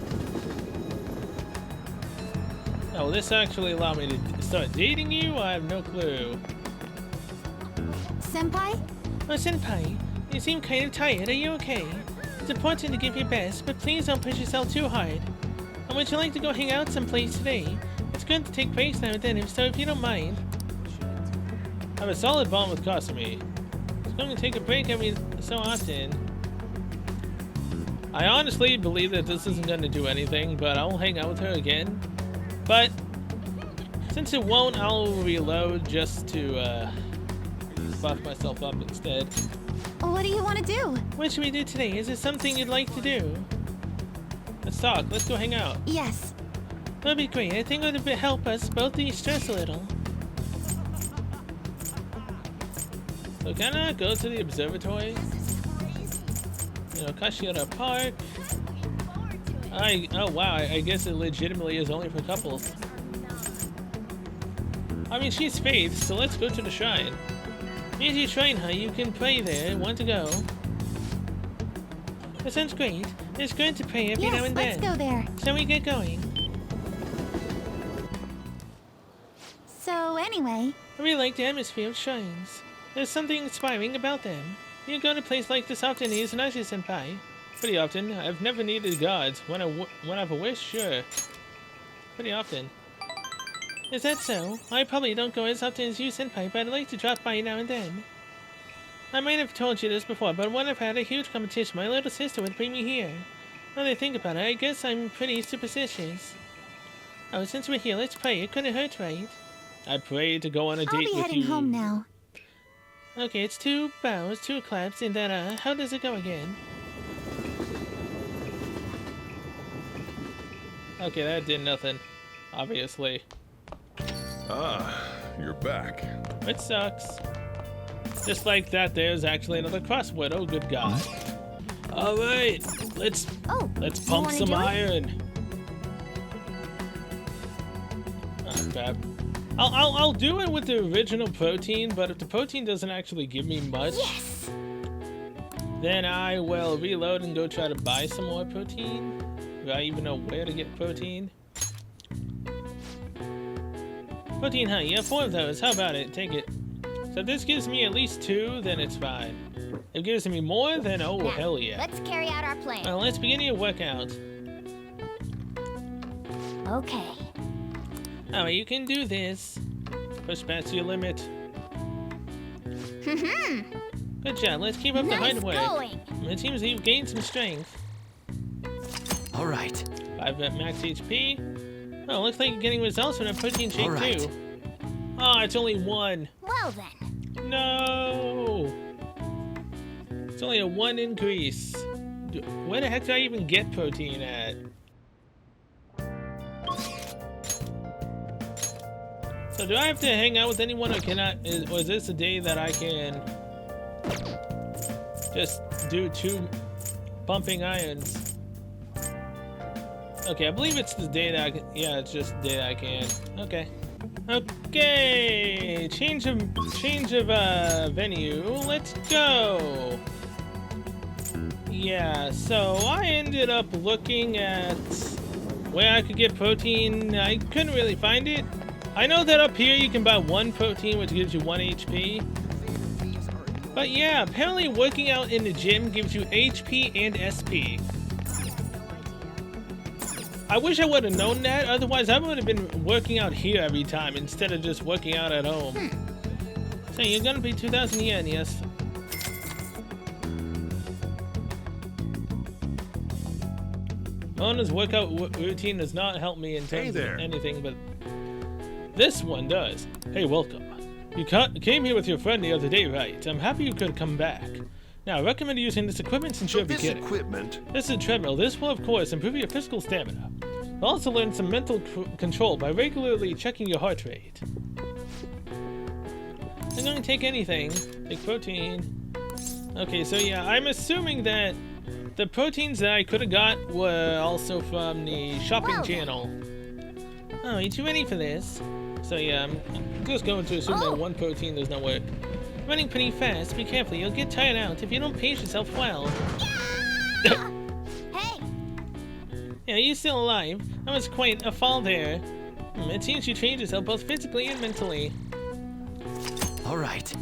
Oh, will this actually allow me to start dating you? I have no clue. Senpai? oh, Senpai, you seem kind of tired. Are you okay? It's important to give your best, but please don't push yourself too hard. And would you like to go hang out someplace today? It's good to take breaks now and then, so if you don't mind. I have a solid bond with Kasumi. She's going to take a break every so often. I honestly believe that this isn't going to do anything, but I'll hang out with her again. But since it won't, I'll reload just to buff myself up instead. What do you want to do? What should we do today? Is there something you'd like to do? Let's talk. Let's go hang out. Yes. That'd be great. I think it would help us both de-stress a little. So can I go to the observatory? You know, Kashiota Park. Oh wow, I guess it legitimately is only for couples. I mean, she's Faith, so let's go to the shrine. Easy shrine, huh? You can pray there. Want to go? That sounds great. It's good to pray every now and then. Let's go there. So we get going. So anyway, I really like the atmosphere of shrines. There's something inspiring about them. You go to a place like this often, isn't it, Senpai? Pretty often. I've never needed gods. When I have a wish, sure. Pretty often. Is that so? I probably don't go as often as you, Senpai, but I'd like to drop by now and then. I might have told you this before, but when I've had a huge competition, my little sister would bring me here. Now that I think about it, I guess I'm pretty superstitious. Oh, since we're here, let's pray. It couldn't hurt, right? I pray to go on a date with you. I'll be heading home now. Okay, it's 2 bows, 2 claps, and then, how does it go again? Okay, that did nothing. Obviously. Ah, you're back. It sucks. Just like that, there's actually another crossword. Oh, good God. Alright, let's pump some iron. Oh, crap. I'll do it with the original protein, but if the protein doesn't actually give me much, then I will reload and go try to buy some more protein. Do I even know where to get protein? Protein, huh? You have 4 of those. How about it? Take it. So if this gives me at least 2, then it's fine. If it gives me more, then oh, Now, hell yeah. Let's carry out our plan. Well, let's begin your workout. Okay. Alright, you can do this. Push past your limit. Good job. Let's keep up the hard work. Going. It seems that you've gained some strength. All right. 5 at max HP. Oh, looks like you're getting results from a protein shake Alright. too. Oh, it's only 1. Well then. No! It's only a 1 increase. Where the heck do I even get protein at? So do I have to hang out with anyone, or can I? Or is this a day that I can just do 2 pumping irons? Okay, I believe it's the day that I can. Yeah, it's just the day that I can. Okay. Okay, change of venue. Let's go. Yeah, so I ended up looking at where I could get protein. I couldn't really find it. I know that up here you can buy 1 protein, which gives you 1 HP. But yeah, apparently working out in the gym gives you HP and SP. I wish I would have known that, otherwise I would have been working out here every time instead of just working out at home. So you're gonna be 2,000 yen, yes. Mona's workout routine does not help me in terms of anything, but this one does. Hey, welcome. You came here with your friend the other day, right? I'm happy you could come back. Now, I recommend using this equipment since you're beginning. This is a treadmill. This will, of course, improve your physical stamina. You'll also learn some mental control by regularly checking your heart rate. I'm going to take anything. Take protein. Okay, so yeah, I'm assuming that the proteins that I could have got were also from the shopping channel. Oh, you too ready for this? So yeah, I'm just going to assume that 1 protein does not work. Running pretty fast. Be careful, you'll get tired out if you don't pace yourself well. Hey! Yeah, you're still alive. That was quite a fall there. It seems you trained yourself both physically and mentally. All right.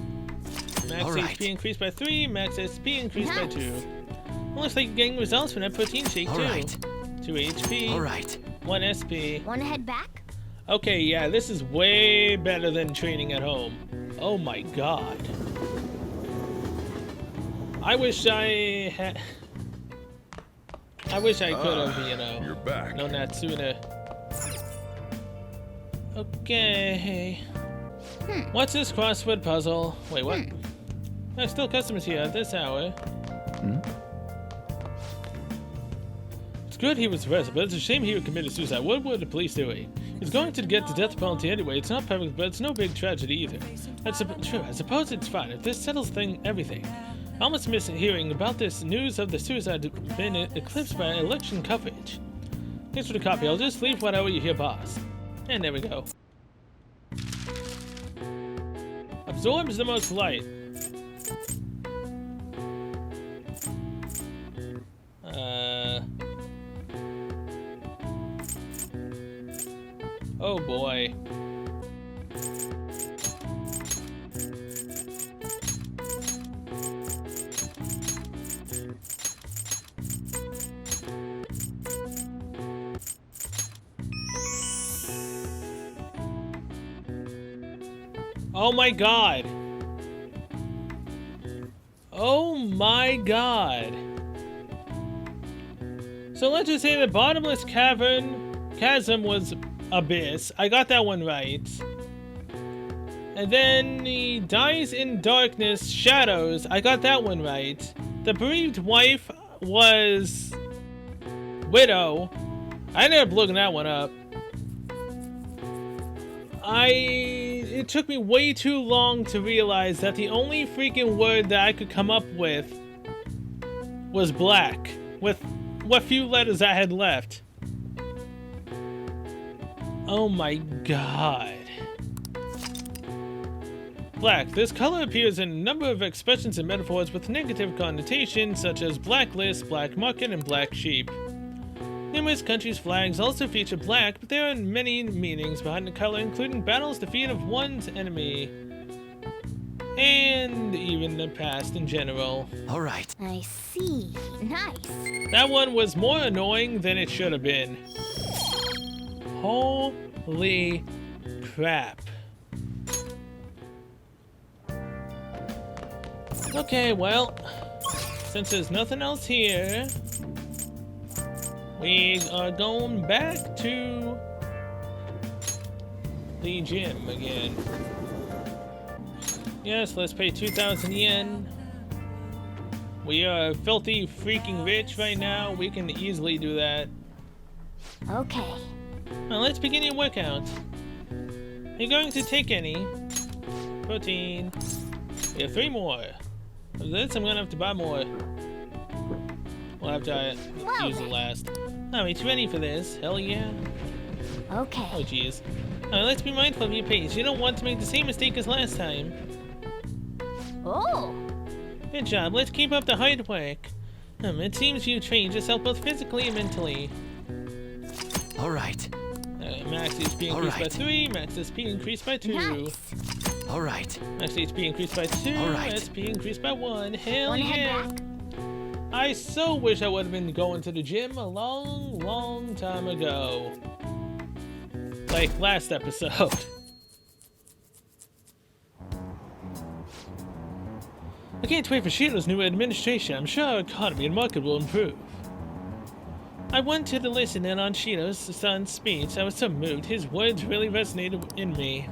Max HP increased by 3, max SP increased by 2. Looks like you're getting results from that protein shake too. 2 HP. All right. 1 SP. Wanna head back? Okay, yeah, this is way better than training at home. Oh my god. I wish I had... I wish I could have, you know, You're back. known that sooner. Okay. What's this crossword puzzle? Wait, what? There's still customers here at this hour. It's good he was arrested, but it's a shame he would commit suicide. What were the police doing? He's going to get the death penalty anyway. It's not perfect, but it's no big tragedy either. That's true. I suppose it's fine if this settles everything. I almost missed hearing about this news of the suicide been eclipsed by election coverage. Thanks for the copy. I'll just leave whatever you hear, boss. And there we go. Absorbs the most light. Oh boy. Oh my god. Oh my god. So let's just say the bottomless chasm was abyss. I got that one right. And then he dies in darkness, shadows. I got that one right. The bereaved wife was widow. I ended up looking that one up. It took me way too long to realize that the only freaking word that I could come up with was black, with what few letters I had left. Oh my god. Black. This color appears in a number of expressions and metaphors with negative connotations such as blacklist, black market, and black sheep. Numerous countries' flags also feature black, but there are many meanings behind the color, including battles, defeat of one's enemy, and even the past in general. All right. I see. Nice. That one was more annoying than it should have been. Holy crap. Okay, well, since there's nothing else here, we are going back to the gym again. Yes, let's pay 2,000 yen. We are filthy freaking rich right now. We can easily do that. Okay. Well, let's begin your workout. Are you going to take any? Protein. We have 3 more. Of this, I'm gonna have to buy more. We'll have to use the last. Are we ready for this? Hell yeah. Okay. Oh jeez. Let's be mindful of your pace. You don't want to make the same mistake as last time. Oh. Good job. Let's keep up the hard work. It seems you trained yourself both physically and mentally. All right. Max HP increased by 3. Max SP increased by 2. Nice. All right. Max HP increased by 2. All right. SP increased by 1. Hell Wanna yeah. head back? I so wish I would have been going to the gym a long time ago. Like last episode. I can't wait for Shiro's new administration. I'm sure our economy and market will improve. I wanted to listen in on Shiro's son's speech. I was so moved. His words really resonated in me.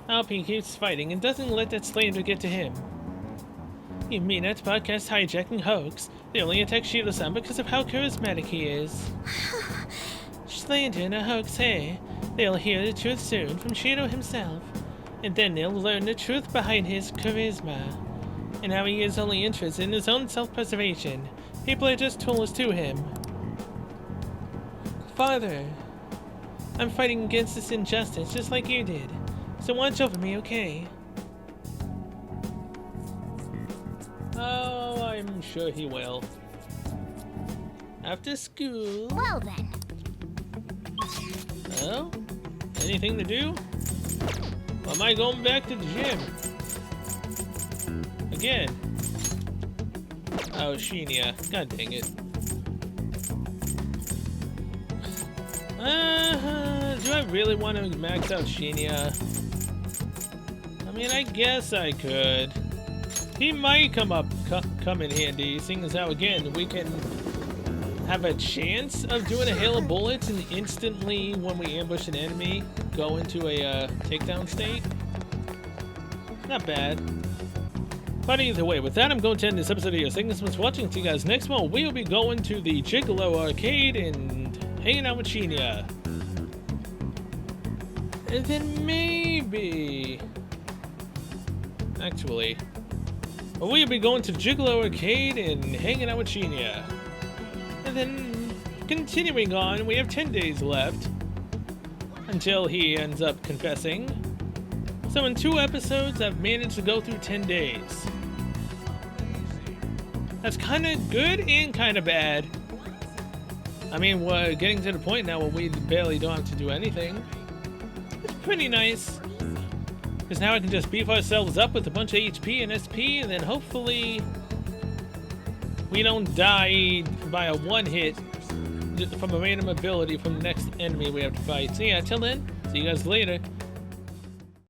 I hope he keeps fighting and doesn't let that slander get to him. You mean that podcast hijacking hoax? They only attack Shiro-san because of how charismatic he is. Slander and a hoax, hey? They'll hear the truth soon from Shiro himself. And then they'll learn the truth behind his charisma. And how he is only interested in his own self-preservation. People are just tools to him. Father, I'm fighting against this injustice just like you did. So watch over me, okay? Oh, I'm sure he will. After school. Well then. Oh? Anything to do? Or am I going back to the gym? Again. Oh, Shinya. God dang it. Do I really want to max out Shinya? I mean, I guess I could. He might come in handy, seeing as how, again, we can have a chance of doing a hail of bullets and instantly, when we ambush an enemy, go into a takedown state. Not bad. But either way, with that, I'm going to end this episode of your Thanks so much for watching. See you guys next one. We'll be going to the Gigolo Arcade and hanging out with Shinya. And then maybe... Actually... we'll be going to Gigolo Arcade and hanging out with Shinya. And then, continuing on, we have 10 days left until he ends up confessing. So in 2 episodes, I've managed to go through 10 days. That's kind of good and kind of bad. I mean, we're getting to the point now where we barely don't have to do anything. It's pretty nice. Because now I can just beef ourselves up with a bunch of HP and SP, and then hopefully we don't die by a one-hit just from a random ability from the next enemy we have to fight. So yeah, till then, see you guys later.